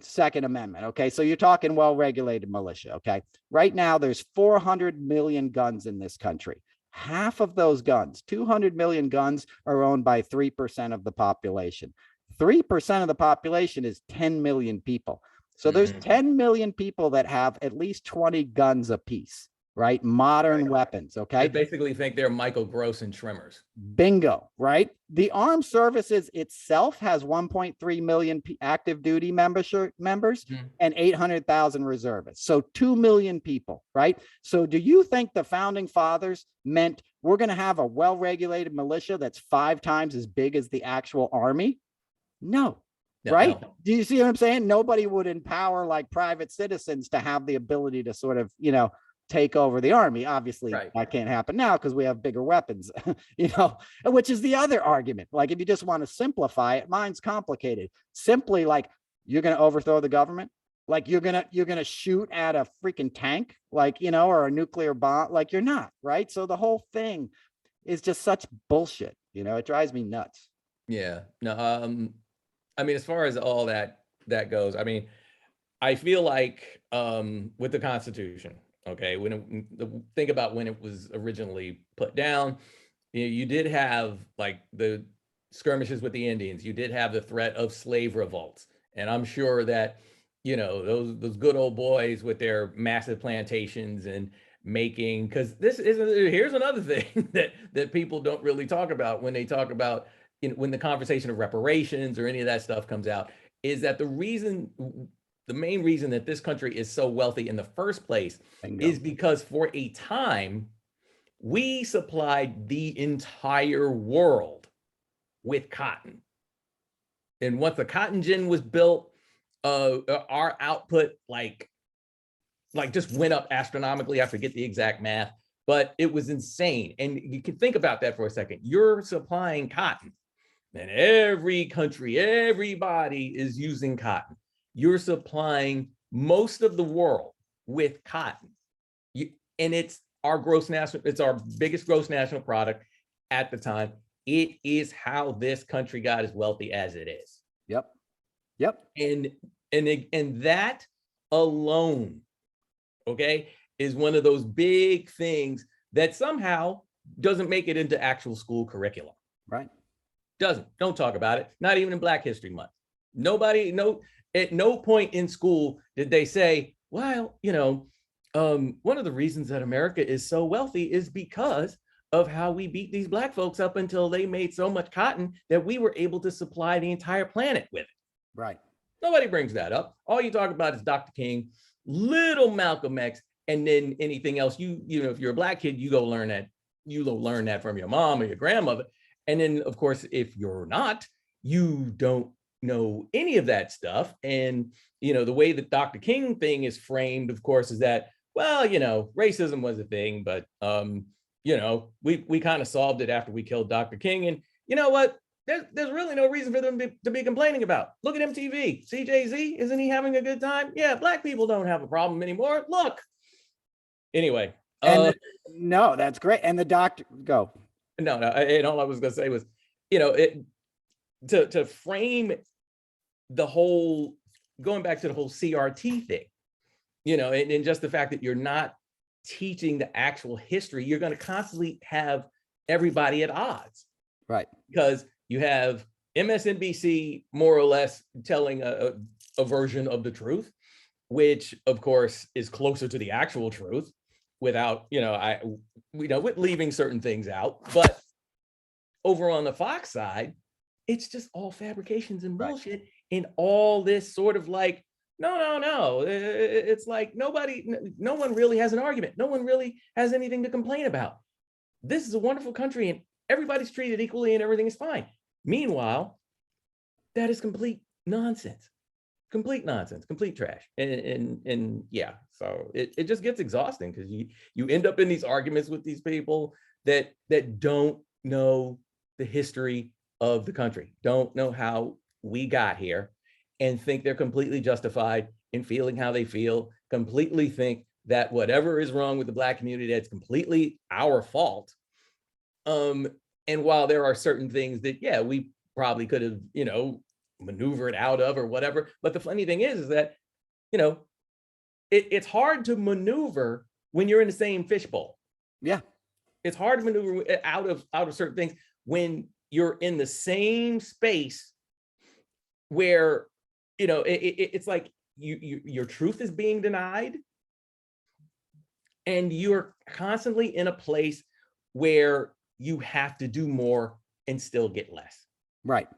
Second Amendment. Okay. So you're talking well-regulated militia. Okay. Right now, there's 400 million guns in this country. Half of those guns, 200 million guns, are owned by 3% of the population. 3% of the population is 10 million people. So there's 10 million people that have at least 20 guns apiece, right? Modern weapons, okay? I basically think they're Michael Gross and Trimmers. Bingo, right? The armed services itself has 1.3 million active duty members and 800,000 reservists. So 2 million people, right? So do you think the founding fathers meant we're going to have a well-regulated militia that's 5 times as big as the actual army? No. Right? No. Do you see what I'm saying? Nobody would empower like private citizens to have the ability to sort of, you know, take over the army. Obviously, that can't happen now because we have bigger weapons, you know, which is the other argument. Like, if you just want to simplify it, mine's complicated. Simply like, you're going to overthrow the government. Like you're going to shoot at a freaking tank, like, you know, or a nuclear bomb. Like, you're not, right? So the whole thing is just such bullshit. You know, it drives me nuts. Yeah. No, I mean, as far as all that goes, I mean, I feel like with the Constitution, okay, think about when it was originally put down, you did have like the skirmishes with the Indians. You did have the threat of slave revolts. And I'm sure that, you know, those good old boys with their massive plantations and making, because here's another thing that people don't really talk about when they talk about, when the conversation of reparations or any of that stuff comes out, is that the main reason that this country is so wealthy in the first place is because for a time, we supplied the entire world with cotton. And once the cotton gin was built, our output like just went up astronomically. I forget the exact math, but it was insane. And you can think about that for a second. You're supplying cotton. And every country, everybody is using cotton. You're supplying most of the world with cotton. And it's our biggest gross national product at the time. It is how this country got as wealthy as it is. Yep. And that alone, okay, is one of those big things that somehow doesn't make it into actual school curriculum. Right. Don't talk about it. Not even in Black History Month. At no point in school did they say, well, you know, one of the reasons that America is so wealthy is because of how we beat these Black folks up until they made so much cotton that we were able to supply the entire planet with it. Right. Nobody brings that up. All you talk about is Dr. King, little Malcolm X, and then anything else. You know, if you're a Black kid, you go learn that from your mom or your grandmother. And then, of course, if you're not, you don't know any of that stuff. And, you know, the way that Dr. King thing is framed, of course, is that, well, you know, racism was a thing, but, you know, we kind of solved it after we killed Dr. King. And you know what? There's really no reason for them to be complaining about. Look at MTV. CJZ, isn't he having a good time? Yeah, Black people don't have a problem anymore. Look. Anyway. No, that's great. And the doctor, go. No, and all I was going to say was, you know, to frame the whole, going back to the whole CRT thing, you know, and just the fact that you're not teaching the actual history, you're going to constantly have everybody at odds. Right. Because you have MSNBC more or less telling a version of the truth, which of course is closer to the actual truth without, you know, with leaving certain things out. But over on the Fox side, it's just all fabrications and bullshit. Right. And all this sort of like, no. It's like no one really has an argument. No one really has anything to complain about. This is a wonderful country and everybody's treated equally and everything is fine. Meanwhile, that is complete nonsense, complete trash. And yeah, so it just gets exhausting because you end up in these arguments with these people that don't know the history of the country, don't know how we got here, and think they're completely justified in feeling how they feel, completely think that whatever is wrong with the Black community, that's completely our fault. And while there are certain things that, yeah, we probably could have, maneuvered out of or whatever. But the funny thing is that, it's hard to maneuver when you're in the same fishbowl. Yeah. It's hard to maneuver out of certain things when you're in the same space where, it's like your truth is being denied, and you're constantly in a place where you have to do more and still get less. Right.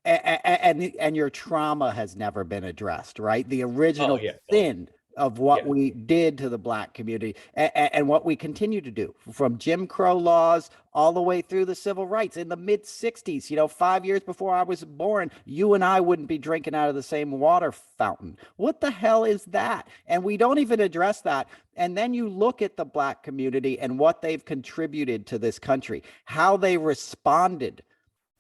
And your trauma has never been addressed, right? The original sin of what we did to the Black community and what we continue to do, from Jim Crow laws all the way through the civil rights in the mid 60s. 5 years before I was born, you and I wouldn't be drinking out of the same water fountain. What the hell is that? And we don't even address that. And then you look at the Black community and what they've contributed to this country, how they responded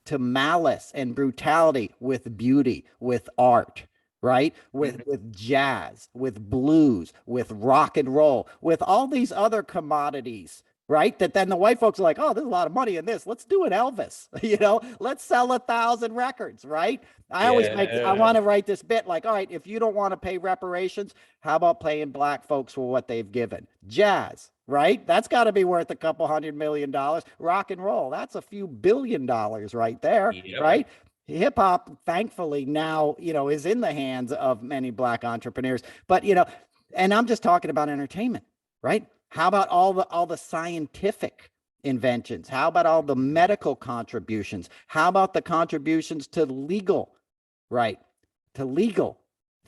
to malice and brutality with beauty, with art, right? With jazz, with blues, with rock and roll, with all these other commodities, right? That then the white folks are like, oh, there's a lot of money in this. Let's do an Elvis, let's sell 1,000 records, right? I want to write this bit like, all right, if you don't want to pay reparations, how about paying Black folks for what they've given? Jazz, right? That's got to be worth a couple $100 million. Rock and roll, that's a few $1 billion right there, right? Hip hop, thankfully now, is in the hands of many Black entrepreneurs, but, and I'm just talking about entertainment, right? How about all the scientific inventions? How about all the medical contributions? How about the contributions to legal, right? To legal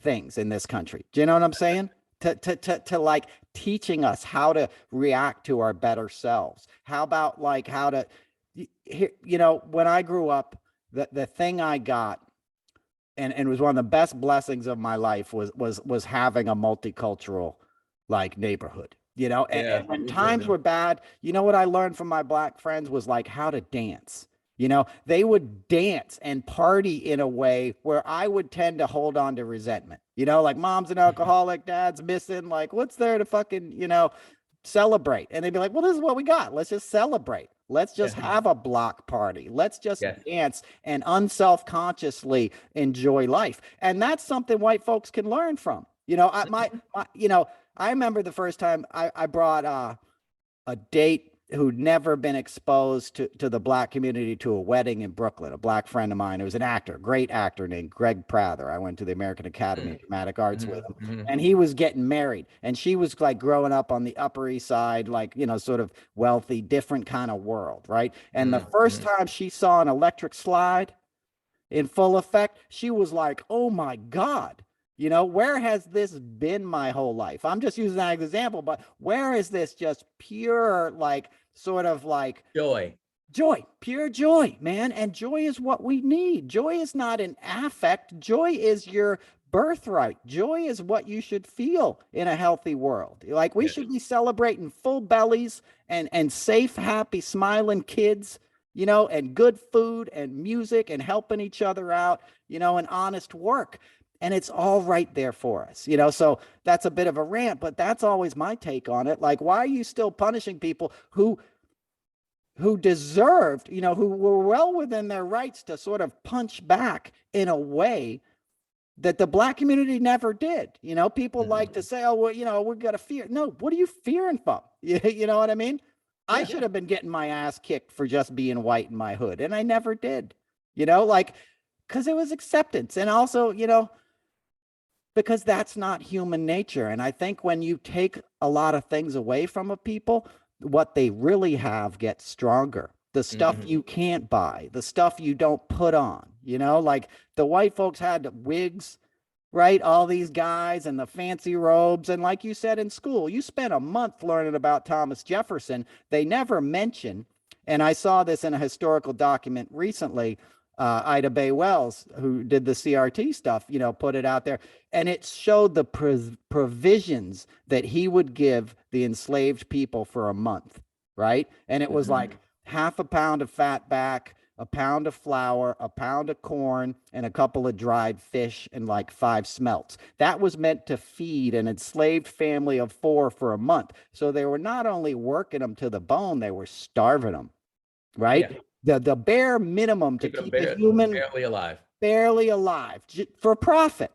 things in this country. Do you know what I'm saying? To like teaching us how to react to our better selves. How about like how to, when I grew up, the thing I got, and it was one of the best blessings of my life, was having a multicultural like neighborhood. And when times were bad, what I learned from my Black friends was like how to dance. They would dance and party in a way where I would tend to hold on to resentment. Like mom's an alcoholic, dad's missing, like what's there to fucking, celebrate? And they'd be like, well, this is what we got. Let's just celebrate. Let's just have a block party. Let's just dance and unselfconsciously enjoy life. And that's something white folks can learn from. I remember the first time I brought a date who'd never been exposed to the Black community to a wedding in Brooklyn, a Black friend of mine. It was an actor, great actor named Greg Prather. I went to the American Academy of Dramatic Arts with him, and he was getting married, and she was like growing up on the Upper East Side, like, sort of wealthy, different kind of world, right? And the first time she saw an electric slide in full effect, she was like, oh my God. Where has this been my whole life? I'm just using that example, but where is this just pure, like, sort of like joy, pure joy, man. And joy is what we need. Joy is not an affect. Joy is your birthright. Joy is what you should feel in a healthy world. Like we should be celebrating full bellies and safe, happy, smiling kids, and good food and music and helping each other out, and honest work. And it's all right there for us, so that's a bit of a rant, but that's always my take on it. Like, why are you still punishing people who deserved, who were well within their rights to sort of punch back in a way that the Black community never did? People like to say, oh, well, we're going to fear. No, what are you fearing from? You know what I mean? I should have been getting my ass kicked for just being white in my hood, and I never did, because it was acceptance. And also, because that's not human nature. And I think when you take a lot of things away from a people, what they really have gets stronger. The stuff you can't buy, the stuff you don't put on, like the white folks had wigs, right? All these guys and the fancy robes. And like you said in school, you spent a month learning about Thomas Jefferson. They never mention, and I saw this in a historical document recently, Ida Bay Wells, who did the CRT stuff, put it out there, and it showed the provisions that he would give the enslaved people for a month, right? And it was like half a pound of fat back, a pound of flour, a pound of corn, and a couple of dried fish, and like 5 smelts. That was meant to feed an enslaved family of 4 for a month. So they were not only working them to the bone, they were starving them. right? Yeah. The bare minimum to Keeping them keep a human barely alive. barely alive for profit,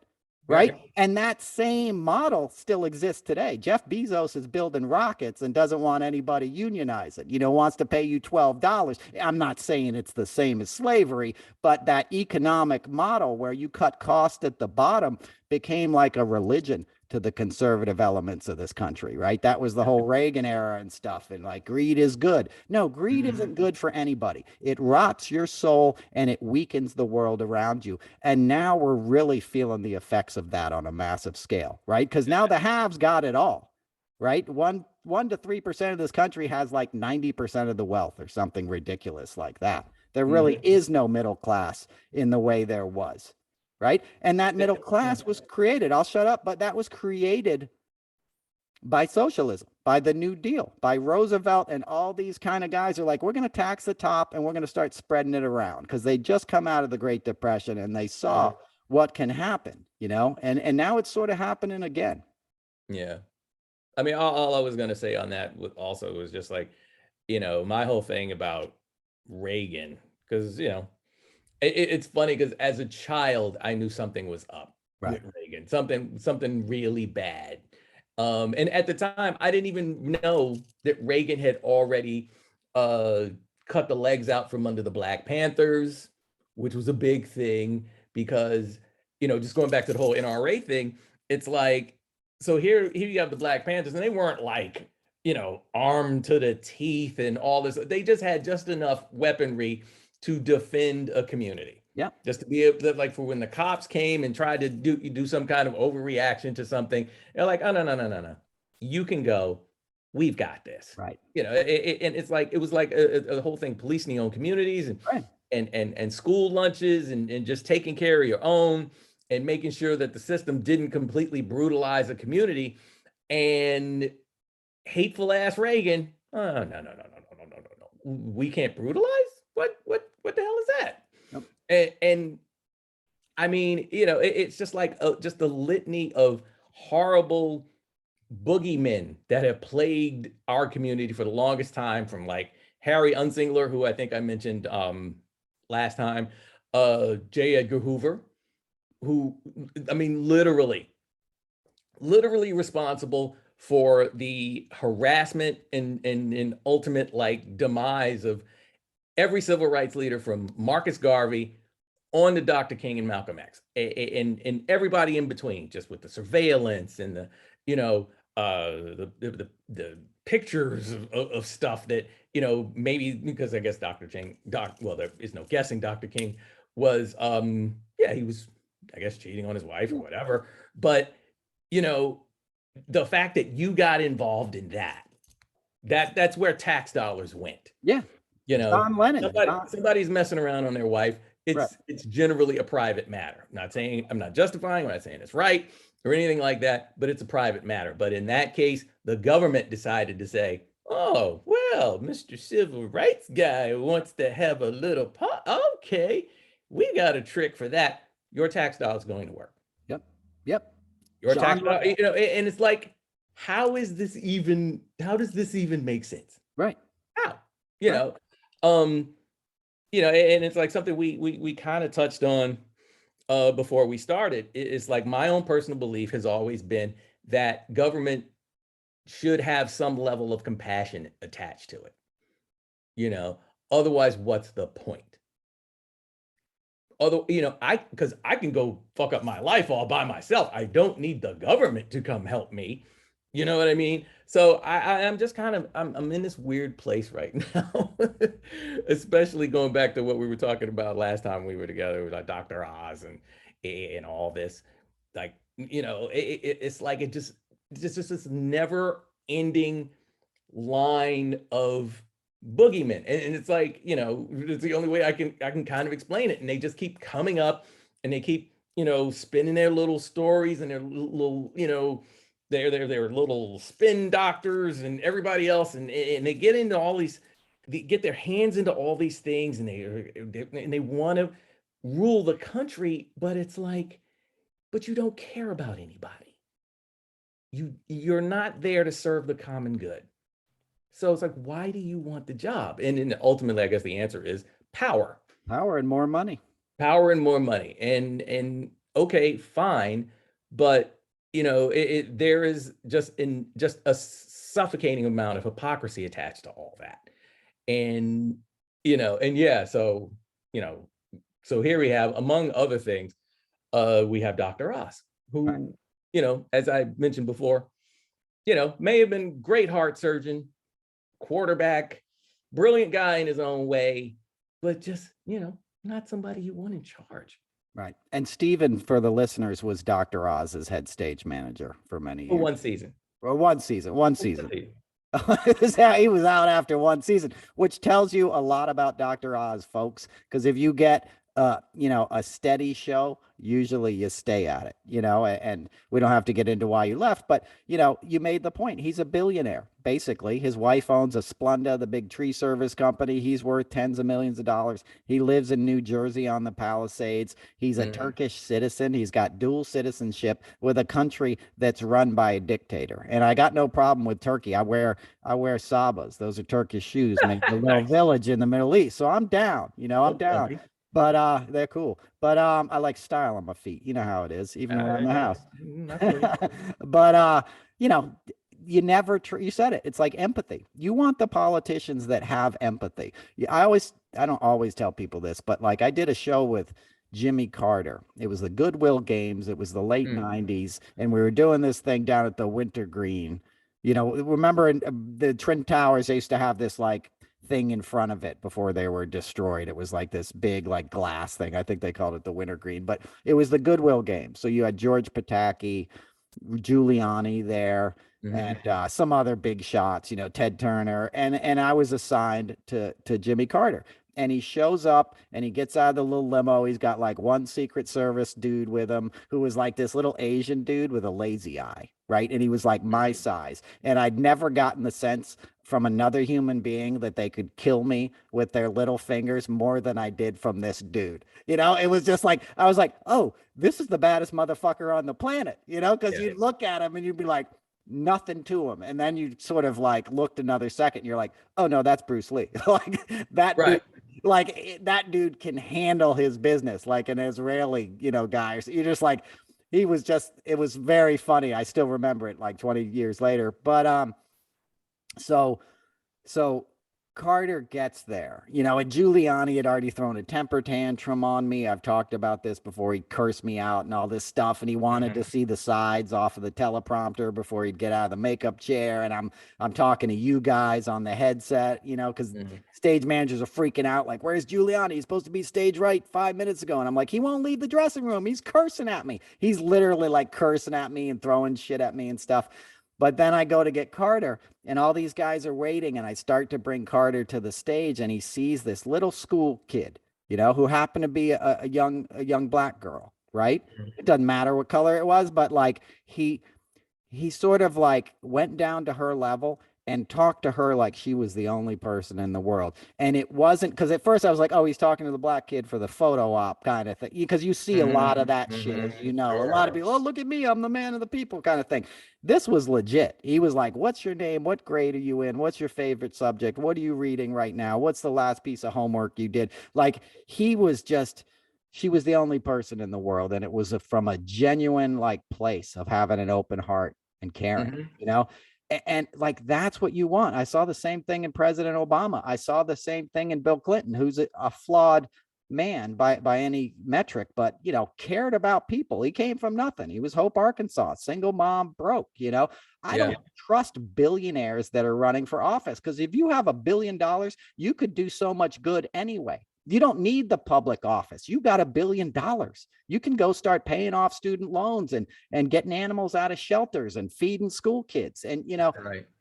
right? Right. And that same model still exists today. Jeff Bezos is building rockets and doesn't want anybody unionizing, wants to pay you $12. I'm not saying it's the same as slavery, but that economic model where you cut cost at the bottom became like a religion to the conservative elements of this country, right? That was the whole Reagan era and stuff. And like, greed is good. No, greed isn't good for anybody. It rots your soul and it weakens the world around you. And now we're really feeling the effects of that on a massive scale, right? Because now the haves got it all, right? 1 to 3% of this country has like 90% of the wealth or something ridiculous like that. There really is no middle class in the way there was, right? And that middle class was created, I'll shut up, but that was created by socialism, by the New Deal, by Roosevelt, and all these kind of guys are like, we're going to tax the top and we're going to start spreading it around because they just come out of the Great Depression and they saw what can happen, and now it's sort of happening again. Yeah. I mean, all I was going to say on that also was just like, my whole thing about Reagan, because, it's funny because as a child, I knew something was up with Reagan, something really bad. And at the time, I didn't even know that Reagan had already cut the legs out from under the Black Panthers, which was a big thing because, just going back to the whole NRA thing, it's like, so here you have the Black Panthers, and they weren't like, armed to the teeth and all this. They just had just enough weaponry to defend a community. Yeah. Just to be able to, like, for when the cops came and tried to do some kind of overreaction to something, they're like, oh, no. You can go. We've got this. Right. And it's like, it was like a whole thing, policing your own communities and school lunches and just taking care of your own and making sure that the system didn't completely brutalize a community. And hateful ass Reagan, oh, no. We can't brutalize? What the hell is that? Nope. And I mean, it's just like just the litany of horrible boogeymen that have plagued our community for the longest time, from like Harry Unsingler, who I think I mentioned last time, J. Edgar Hoover, who, I mean, literally responsible for the harassment and ultimate like demise of every civil rights leader from Marcus Garvey on to Dr. King and Malcolm X, and everybody in between, just with the surveillance and the, the pictures of stuff that, maybe because I guess Dr. King, well, there is no guessing, Dr. King was, he was, I guess, cheating on his wife or whatever. But, the fact that you got involved in that's where tax dollars went. Yeah. John Lennon. Somebody's messing around on their wife. It's generally a private matter. I'm not justifying, I'm not saying it's right or anything like that, but it's a private matter. But in that case, the government decided to say, oh, well, Mr. Civil Rights guy wants to have a little pot. Okay, we got a trick for that. Your tax dollars going to work. Yep. Your tax dollar, and it's like, how does this even make sense? Right. How? And it's like something we kind of touched on before we started. It's like my own personal belief has always been that government should have some level of compassion attached to it. Otherwise, what's the point? Because I can go fuck up my life all by myself. I don't need the government to come help me. You know what I mean? So I'm just kind of, I'm in this weird place right now, especially going back to what we were talking about last time we were together with like Dr. Oz and all this. Like, it's like it's just this never ending line of boogeymen. And it's like, it's the only way I can kind of explain it. And they just keep coming up and they keep, spinning their little stories and their little, their little spin doctors and everybody else, and they get into all these, they get their hands into all these things, and they want to rule the country, but it's like, but you don't care about anybody. You're not there to serve the common good. So it's like, why do you want the job? And then ultimately, I guess the answer is power. Power and more money. Power and more money. And okay, fine, but there is just a suffocating amount of hypocrisy attached to all that. And so here we have, among other things, we have Dr. Oz, who, as I mentioned before, may have been great heart surgeon, quarterback, brilliant guy in his own way, but just, not somebody you want in charge. Right. And Steven, for the listeners, was Dr. Oz's head stage manager for many years. For one season. Or one season. He was out after one season, which tells you a lot about Dr. Oz, folks. Because if you get a steady show, usually you stay at it, and we don't have to get into why you left, but you made the point. He's a billionaire. Basically, his wife owns a Splenda, the big tree service company. He's worth tens of millions of dollars. He lives in New Jersey on the Palisades. He's a Turkish citizen. He's got dual citizenship with a country that's run by a dictator. And I got no problem with Turkey. I wear Sabas. Those are Turkish shoes made in a little village in the Middle East. So I'm down. I'm down. But they're cool. But I like style on my feet. You know how it is, even around the house. But you never you said it. It's like empathy. You want the politicians that have empathy. I don't always tell people this, but like I did a show with Jimmy Carter. It was the Goodwill Games. It was the late 90s. And we were doing this thing down at the Wintergreen. Remember in the Twin Towers, they used to have this like thing in front of it before they were destroyed. It was like this big like glass thing. I think they called it the Wintergreen, but it was the Goodwill Games. So you had George Pataki, Giuliani there, and some other big shots, Ted Turner, and I was assigned to Jimmy Carter. And he shows up and he gets out of the little limo. He's got like one Secret Service dude with him who was like this little Asian dude with a lazy eye, right? And he was like my size. And I'd never gotten the sense from another human being that they could kill me with their little fingers more than I did from this dude. It was just like, I was like, oh, this is the baddest motherfucker on the planet, because you'd look at him and you'd be like, nothing to him. And then you sort of like looked another second and you're like, oh no, that's Bruce Lee. Like that dude, like that dude can handle his business like an Israeli, guy. So you're just like, it was very funny. I still remember it like 20 years later. But so Carter gets there, and Giuliani had already thrown a temper tantrum on me. I've talked about this before. He cursed me out and all this stuff. And he wanted to see the sides off of the teleprompter before he'd get out of the makeup chair. And I'm talking to you guys on the headset, because stage managers are freaking out. Like, where's Giuliani? He's supposed to be stage right 5 minutes ago. And I'm like, he won't leave the dressing room. He's cursing at me. He's literally like cursing at me and throwing shit at me and stuff. But then I go to get Carter and all these guys are waiting, and I start to bring Carter to the stage, and he sees this little school kid, who happened to be a young black girl, right? It doesn't matter what color it was, but like he sort of like went down to her level and talked to her like she was the only person in the world. And it wasn't, because at first I was like, oh, he's talking to the black kid for the photo op kind of thing. Because you see a lot of that shit, as a lot of people, oh, look at me, I'm the man of the people kind of thing. This was legit. He was like, what's your name? What grade are you in? What's your favorite subject? What are you reading right now? What's the last piece of homework you did? Like, she was the only person in the world. And it was from a genuine like place of having an open heart and caring, And like, that's what you want. I saw the same thing in President Obama. I saw the same thing in Bill Clinton, who's a flawed man by any metric, but, cared about people. He came from nothing. He was Hope, Arkansas, single mom, broke, I don't trust billionaires that are running for office, because if you have $1 billion, you could do so much good anyway. You don't need the public office. You got $1 billion. You can go start paying off student loans and getting animals out of shelters and feeding school kids. And,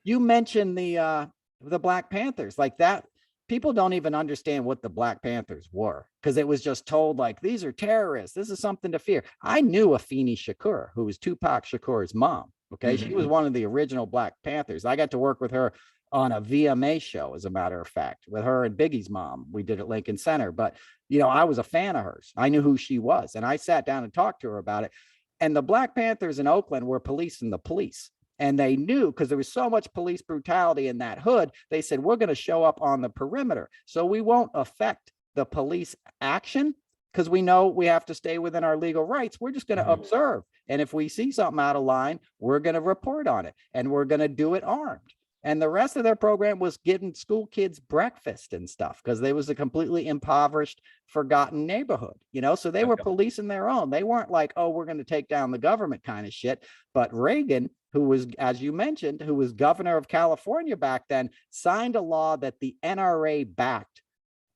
you mentioned the Black Panthers like that. People don't even understand what the Black Panthers were, because it was just told like, these are terrorists. This is something to fear. I knew Afeni Shakur, who was Tupac Shakur's mom. Okay. She was one of the original Black Panthers. I got to work with her on a VMA show, as a matter of fact, with her and Biggie's mom. We did at Lincoln Center, but I was a fan of hers. I knew who she was, and I sat down and talked to her about it. And the Black Panthers in Oakland were policing the police. And they knew, because there was so much police brutality in that hood, they said, we're going to show up on the perimeter. So we won't affect the police action because we know we have to stay within our legal rights. We're just going to observe. And if we see something out of line, we're going to report on it, and we're going to do it armed. And the rest of their program was giving school kids breakfast and stuff because they was a completely impoverished, forgotten neighborhood, so they were policing their own. They weren't like, oh, we're going to take down the government kind of shit. But Reagan, who was, as you mentioned, who was governor of California back then, signed a law that the NRA backed,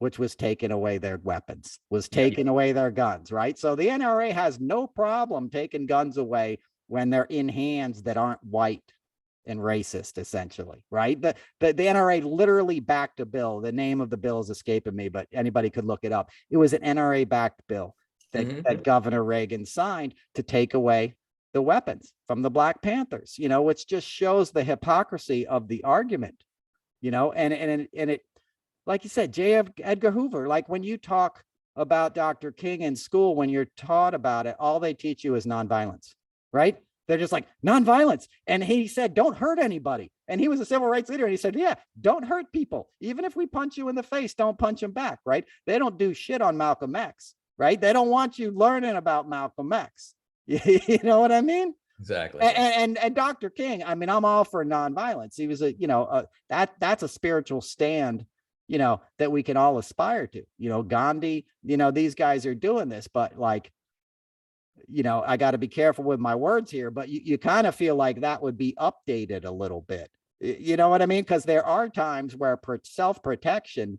which was taking away their weapons, was taking away their guns, right? So the NRA has no problem taking guns away when they're in hands that aren't white and racist, essentially, right? The NRA literally backed a bill. The name of the bill is escaping me, but anybody could look it up. It was an NRA backed bill that Governor Reagan signed to take away the weapons from the Black Panthers, which just shows the hypocrisy of the argument, and it, like you said, J.F. Edgar Hoover, like when you talk about Dr. King in school, when you're taught about it, all they teach you is nonviolence, right? They're just like nonviolence. And he said, don't hurt anybody. And he was a civil rights leader. And he said, yeah, don't hurt people. Even if we punch you in the face, don't punch them back, right? They don't do shit on Malcolm X, right? They don't want you learning about Malcolm X. You know what I mean? Exactly. And Dr. King, I mean, I'm all for nonviolence. He was that's a spiritual stand, that we can all aspire to, Gandhi, these guys are doing this, but like, I got to be careful with my words here, but you kind of feel like that would be updated a little bit. You know what I mean? Because there are times where self-protection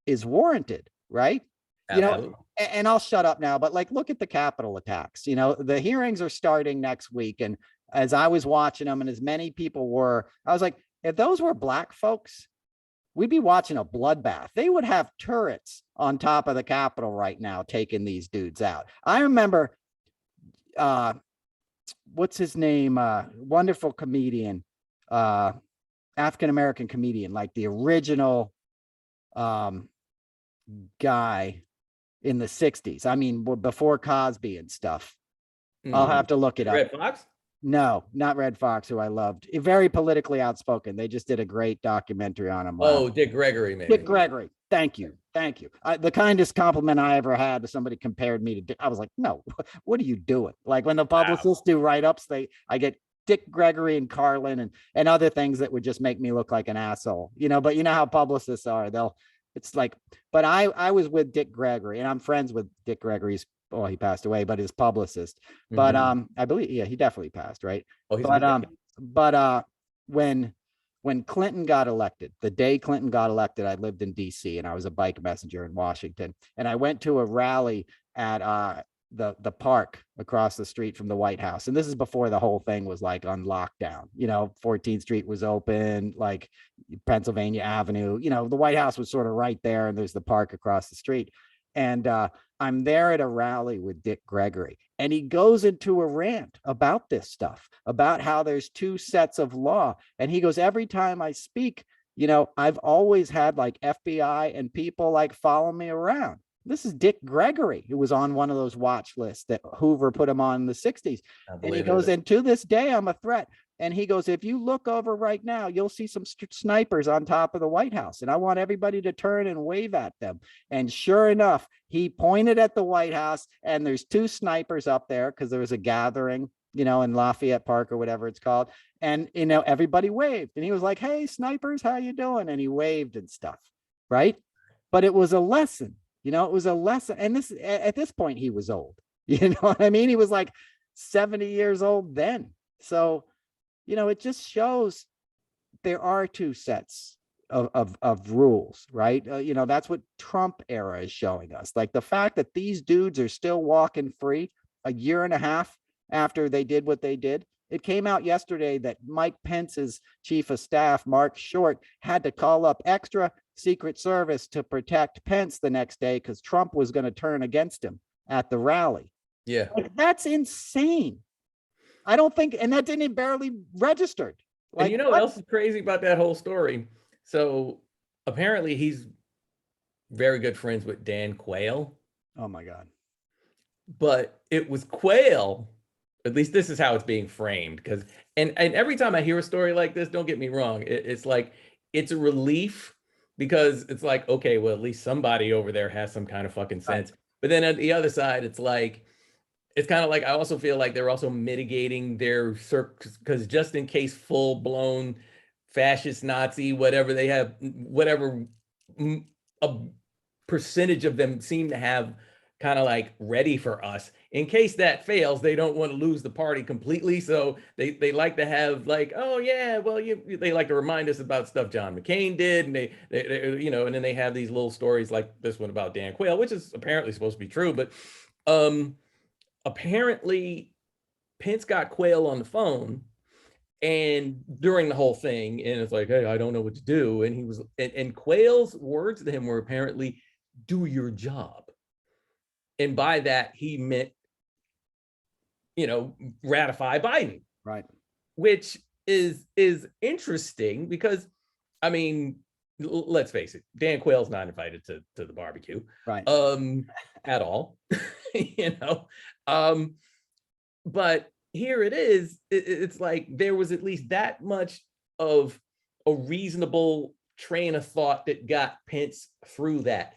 is warranted, right? Absolutely. And I'll shut up now, but like, look at the Capitol attacks. The hearings are starting next week. And as I was watching them, and as many people were, I was like, if those were Black folks, we'd be watching a bloodbath. They would have turrets on top of the Capitol right now, taking these dudes out. I remember, what's his name? Wonderful comedian, African-American comedian, like the original guy in the 60s. I mean, before Cosby and stuff. I'll have to look it up. Red Fox? No, not Red Fox, who I loved. Very politically outspoken. They just did a great documentary on him. Oh, Dick Gregory, maybe. Dick Gregory. Thank you. The kindest compliment I ever had was somebody compared me to Dick. I was like, no, what are you doing? Like when the publicists do write-ups, I get Dick Gregory and Carlin and other things that would just make me look like an asshole, but you know how publicists are. It's like, but I was with Dick Gregory, and I'm friends with Dick Gregory's, he passed away, but his publicist. But I believe, yeah, he definitely passed, right? But when Clinton got elected, the day Clinton got elected, I lived in DC and I was a bike messenger in Washington. And I went to a rally at the park across the street from the White House. And this is before the whole thing was like on lockdown. 14th Street was open, like Pennsylvania Avenue, the White House was sort of right there, and there's the park across the street. And I'm there at a rally with Dick Gregory, and he goes into a rant about this stuff, about how there's two sets of law. And he goes, every time I speak, I've always had like FBI and people like follow me around. This is Dick Gregory, who was on one of those watch lists that Hoover put him on in the 60s. And he goes, and to this day, I'm a threat. And he goes, if you look over right now, you'll see some snipers on top of the White House. And I want everybody to turn and wave at them. And sure enough, he pointed at the White House, and there's two snipers up there because there was a gathering, in Lafayette Park or whatever it's called. And, everybody waved. And he was like, hey, snipers, how you doing? And he waved and stuff, right? But it was a lesson. It was a lesson. And at this point, he was old. You know what I mean? He was like 70 years old then. So, it just shows there are two sets of rules, right? That's what Trump era is showing us. Like the fact that these dudes are still walking free a year and a half after they did what they did. It came out yesterday that Mike Pence's chief of staff, Mark Short, had to call up extra Secret Service to protect Pence the next day because Trump was going to turn against him at the rally. Yeah. Like, that's insane. I don't think, and that didn't barely registered. Like, and what else is crazy about that whole story? So apparently he's very good friends with Dan Quayle. Oh my God. But it was Quayle At least this is how it's being framed. Because and every time I hear a story like this, don't get me wrong, it's like it's a relief because it's like, okay, well, at least somebody over there has some kind of fucking sense. Right. But then at the other side, it's like, it's kind of like I also feel like they're also mitigating their because just in case full blown fascist Nazi, whatever they have, whatever a percentage of them seem to have kind of like ready for us. In case that fails, they don't want to lose the party completely. So they like to have like, oh yeah, well, they like to remind us about stuff John McCain did. And they you know, and then they have these little stories like this one about Dan Quayle, which is apparently supposed to be true. But apparently Pence got Quayle on the phone and during the whole thing, and it's like, hey, I don't know what to do. And he was, and Quayle's words to him were apparently, do your job. And by that, he meant, you know, ratify Biden. Right. Which is interesting because, I mean, let's face it, Dan Quayle's not invited to the barbecue. Right. At all, you know. But here it is, it's like there was at least that much of a reasonable train of thought that got Pence through that.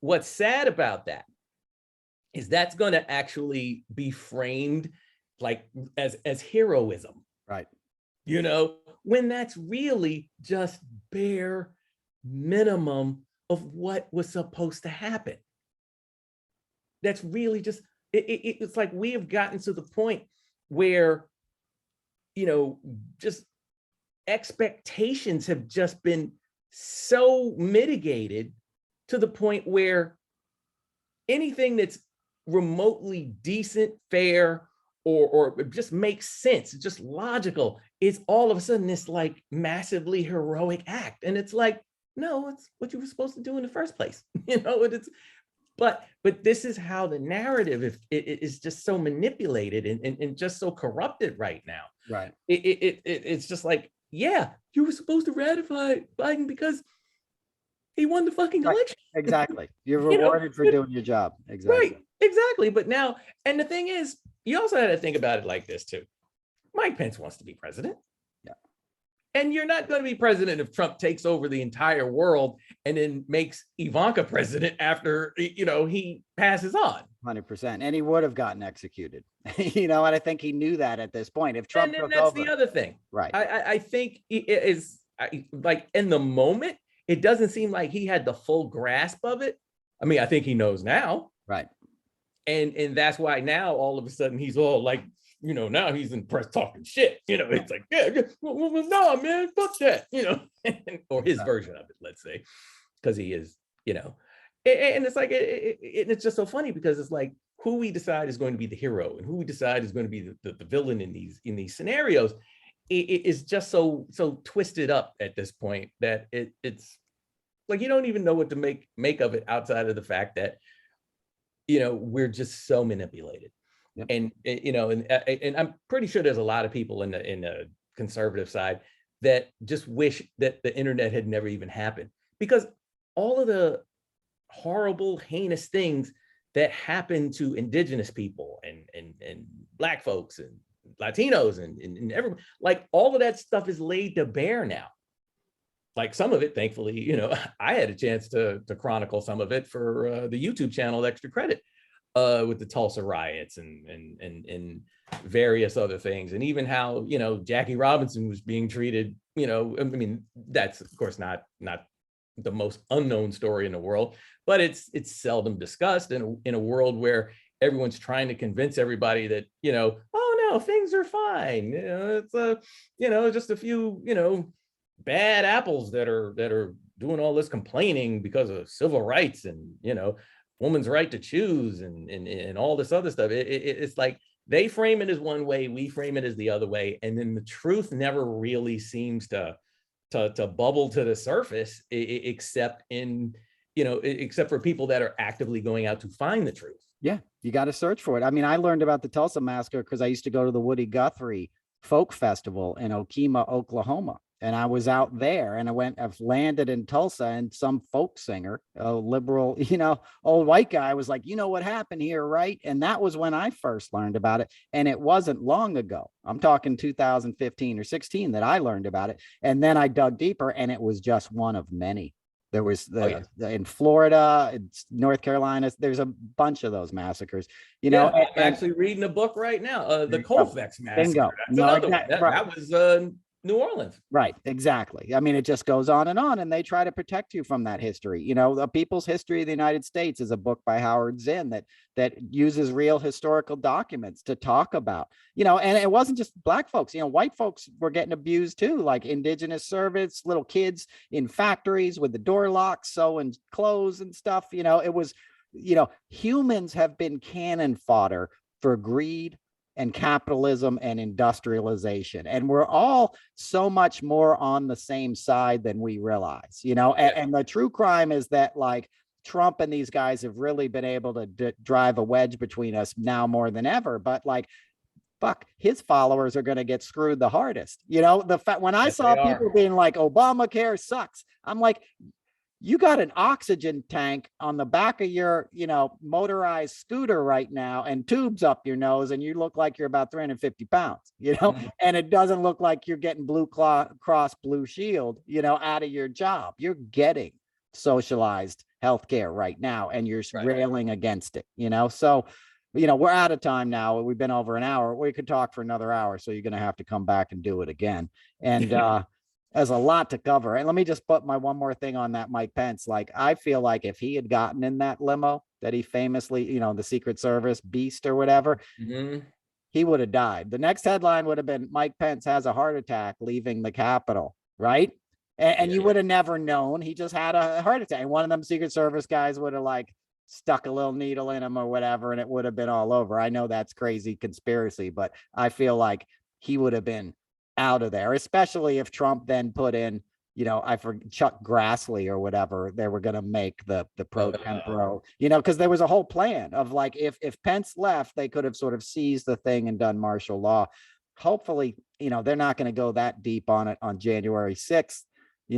What's sad about that is that's going to actually be framed like as heroism. Right. You know, when that's really just bare minimum of what was supposed to happen. That's really just, it's like we have gotten to the point where, you know, just expectations have just been so mitigated to the point where anything that's remotely decent, fair, or just makes sense, just logical, is all of a sudden this like massively heroic act. And it's like, no, it's what you were supposed to do in the first place. You know, it's, but this is how the narrative is just so manipulated and just so corrupted right now. Right. It's just like, yeah, you were supposed to ratify Biden because he won the fucking election. Exactly. You're rewarded for doing your job. Exactly. Right. Exactly. But now, and the thing is, you also had to think about it like this too. Mike Pence wants to be president. Yeah. And you're not going to be president if Trump takes over the entire world and then makes Ivanka president after, you know, he passes on. 100%. And he would have gotten executed, you know, and I think he knew that at this point. If Trump took over, the other thing. Right. I think it is like in the moment, it doesn't seem like he had the full grasp of it. I mean, I think he knows now. Right. And that's why now all of a sudden he's all like, you know, now he's in press talking shit. You know, it's like, yeah, well, no, man, fuck that, you know, or his version of it, let's say, because he is, you know, and it's like, it's just so funny because it's like who we decide is going to be the hero and who we decide is going to be the villain in these scenarios. It is just so twisted up at this point that it's like you don't even know what to make of it outside of the fact that, you know, we're just so manipulated. Yep. And you know, and I'm pretty sure there's a lot of people in the conservative side that just wish that the internet had never even happened, because all of the horrible, heinous things that happen to indigenous people and Black folks and Latinos and everyone, like all of that stuff is laid to bear now. Like some of it, thankfully, you know, I had a chance to chronicle some of it for the YouTube channel Extra Credit, with the Tulsa riots and various other things, and even how, you know, Jackie Robinson was being treated. You know, I mean, that's of course not the most unknown story in the world, but it's seldom discussed in a world where everyone's trying to convince everybody that, you know, oh no, things are fine. You know, it's you know, just a few, you know, bad apples that are doing all this complaining because of civil rights and, you know, woman's right to choose and all this other stuff. It's like they frame it as one way, we frame it as the other way, and then the truth never really seems to bubble to the surface, except in, you know, except for people that are actively going out to find the truth. Yeah, you got to search for it. I mean, I learned about the Tulsa massacre because I used to go to the Woody Guthrie Folk Festival in Okemah, Oklahoma. and I was out there, and I've landed in Tulsa, and some folk singer, a liberal, old white guy was like, what happened here, right? And that was when I first learned about it. And it wasn't long ago. I'm talking 2015 or 16 that I learned about it. And then I dug deeper, and it was just one of many. There was in Florida, North Carolina, there's a bunch of those massacres, I'm actually reading a book right now, the Colfax Massacre. Bingo. That's another one. That was New Orleans. Right, exactly. I mean, it just goes on, and they try to protect you from that history. The People's History of the United States is a book by Howard Zinn that uses real historical documents to talk about, and it wasn't just black folks, white folks were getting abused too, like indigenous servants, little kids in factories with the door locks, sewing clothes and stuff. It was, humans have been cannon fodder for greed and capitalism and industrialization. And we're all so much more on the same side than we realize, and the true crime is that, like, Trump and these guys have really been able to drive a wedge between us now more than ever. But, like, fuck, his followers are going to get screwed the hardest. The fact when I saw people being like, Obamacare sucks, I'm like, you got an oxygen tank on the back of your, motorized scooter right now, and tubes up your nose, and you look like you're about 350 pounds, and it doesn't look like you're getting Blue Cross Blue Shield, out of your job. You're getting socialized healthcare right now, and you're railing against it, So, we're out of time now. We've been over an hour. We could talk for another hour, so you're going to have to come back and do it again. And, there's a lot to cover. And let me just put my one more thing on that Mike Pence. Like, I feel like if he had gotten in that limo that he famously, the Secret Service beast or whatever, he would have died. The next headline would have been Mike Pence has a heart attack leaving the Capitol, right? And you would have never known. He just had a heart attack. And one of them Secret Service guys would have, like, stuck a little needle in him or whatever, and it would have been all over. I know that's crazy conspiracy, but I feel like he would have been out of there, especially if Trump then put in, Chuck Grassley or whatever they were going to make the pro tempore, because there was a whole plan of, like, if Pence left, they could have sort of seized the thing and done martial law. Hopefully, they're not going to go that deep on it on January 6th,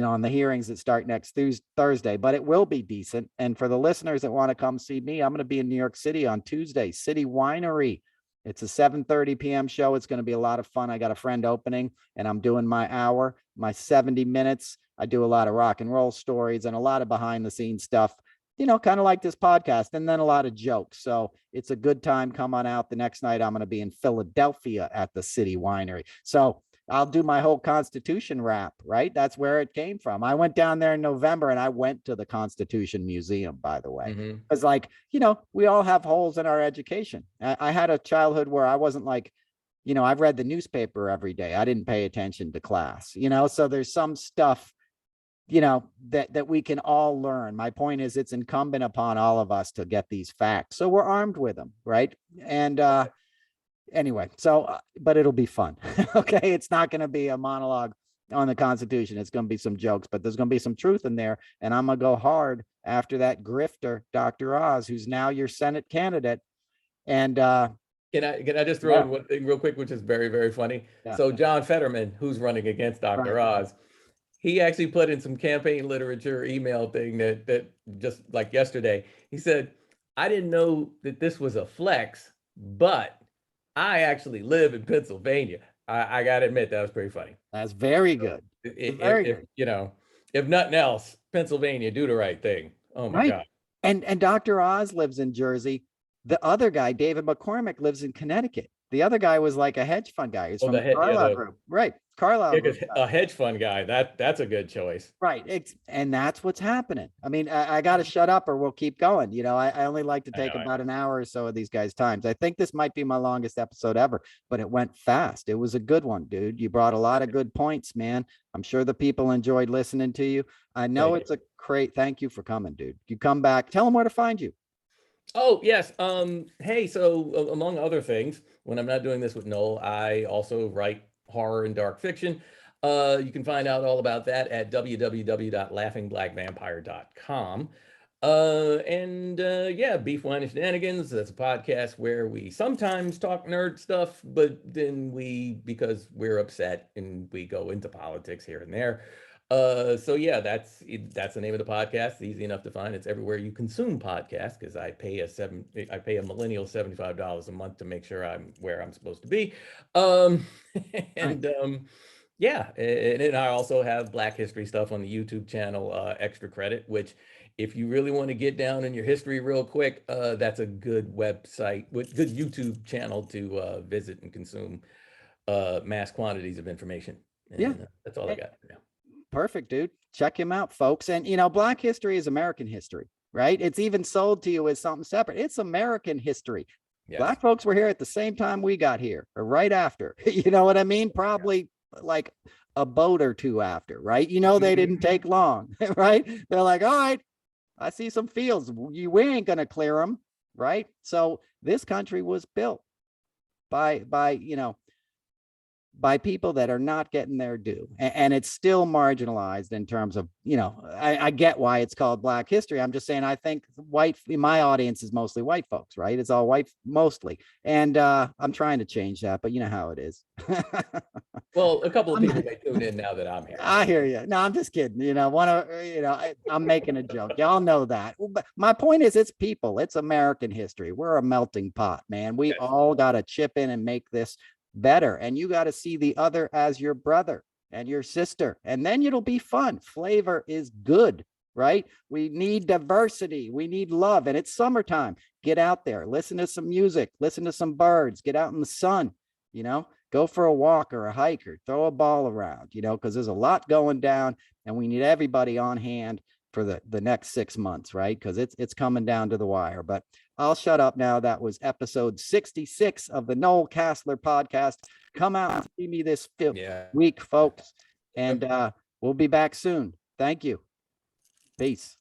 on the hearings that start next Thursday, but it will be decent. And for the listeners that want to come see me, I'm going to be in New York City on Tuesday, City Winery. It's a 7:30 p.m. show. It's going to be a lot of fun. I got a friend opening, and I'm doing my hour, my 70 minutes. I do a lot of rock and roll stories and a lot of behind the scenes stuff, kind of like this podcast, and then a lot of jokes. So it's a good time. Come on out. The next night, I'm going to be in Philadelphia at the City Winery. So I'll do my whole Constitution rap, right? That's where it came from. I went down there in November, and I went to the Constitution Museum, by the way. It's like, we all have holes in our education. I had a childhood where I wasn't like, I've read the newspaper every day. I didn't pay attention to class, so there's some stuff, that we can all learn. My point is, it's incumbent upon all of us to get these facts, so we're armed with them, right? And, anyway, so, but it'll be fun. Okay. It's not going to be a monologue on the Constitution. It's going to be some jokes, but there's going to be some truth in there. And I'm going to go hard after that grifter, Dr. Oz, who's now your Senate candidate. And, can I just throw in one thing real quick, which is very, very funny. Yeah. So John Fetterman, who's running against Dr. Oz, he actually put in some campaign literature email thing that just like yesterday, he said, I didn't know that this was a flex, but I actually live in Pennsylvania. I got to admit, that was pretty funny. That's very good. If nothing else, Pennsylvania, do the right thing. Oh my God. And Dr. Oz lives in Jersey. The other guy, David McCormick, lives in Connecticut. The other guy was like a hedge fund guy. He's from the Carlyle Group. Right. Carlyle Group. A hedge fund guy. That's a good choice. Right. And that's what's happening. I mean, I got to shut up or we'll keep going. I only like to take about an hour or so of these guys' times. I think this might be my longest episode ever, but it went fast. It was a good one, dude. You brought a lot of good points, man. I'm sure the people enjoyed listening to you. I know it's a great, thank you for coming, dude. You come back, tell them where to find you. Oh, yes. Hey, so among other things, when I'm not doing this with Noel, I also write horror and dark fiction. You can find out all about that at www.laughingblackvampire.com. Yeah, Beef, Wine, and Shenanigans. That's a podcast where we sometimes talk nerd stuff, but then because we're upset and we go into politics here and there. So yeah, that's the name of the podcast. It's easy enough to find. It's everywhere you consume podcasts, because I pay a millennial $75 a month to make sure I'm where I'm supposed to be. Um, and yeah, and then I also have Black history stuff on the YouTube channel, Extra Credit, which, if you really want to get down in your history real quick, that's a good website with good YouTube channel to visit and consume mass quantities of information. And Yeah. That's all I got for now. Perfect, dude. Check him out, folks. And, Black history is American history, right? It's even sold to you as something separate. It's American history. Yes. Black folks were here at the same time we got here, or right after. You know what I mean? Probably like a boat or two after, right? They didn't take long, right? They're like, all right, I see some fields. We ain't going to clear them, right? So this country was built by people that are not getting their due, and it's still marginalized in terms of, I get why it's called Black history. I'm just saying, I think my audience is mostly white folks, right? It's all white mostly. And I'm trying to change that, but you know how it is. Well, a couple of people may tune in now that I'm here. I hear you. No, I'm just kidding. I'm making a joke. Y'all know that. But my point is, it's people, it's American history. We're a melting pot, man. We all got to chip in and make this better, and you got to see the other as your brother and your sister, and then it'll be fun. Flavor is good, right? We need diversity, we need love, and it's summertime. Get out there, listen to some music, listen to some birds, get out in the sun, go for a walk or a hike, or throw a ball around, because there's a lot going down, and we need everybody on hand for the next 6 months, right? Because it's coming down to the wire. But I'll shut up now. That was episode 66 of the Noel Casler podcast. Come out and see me this week, folks. And we'll be back soon. Thank you. Peace.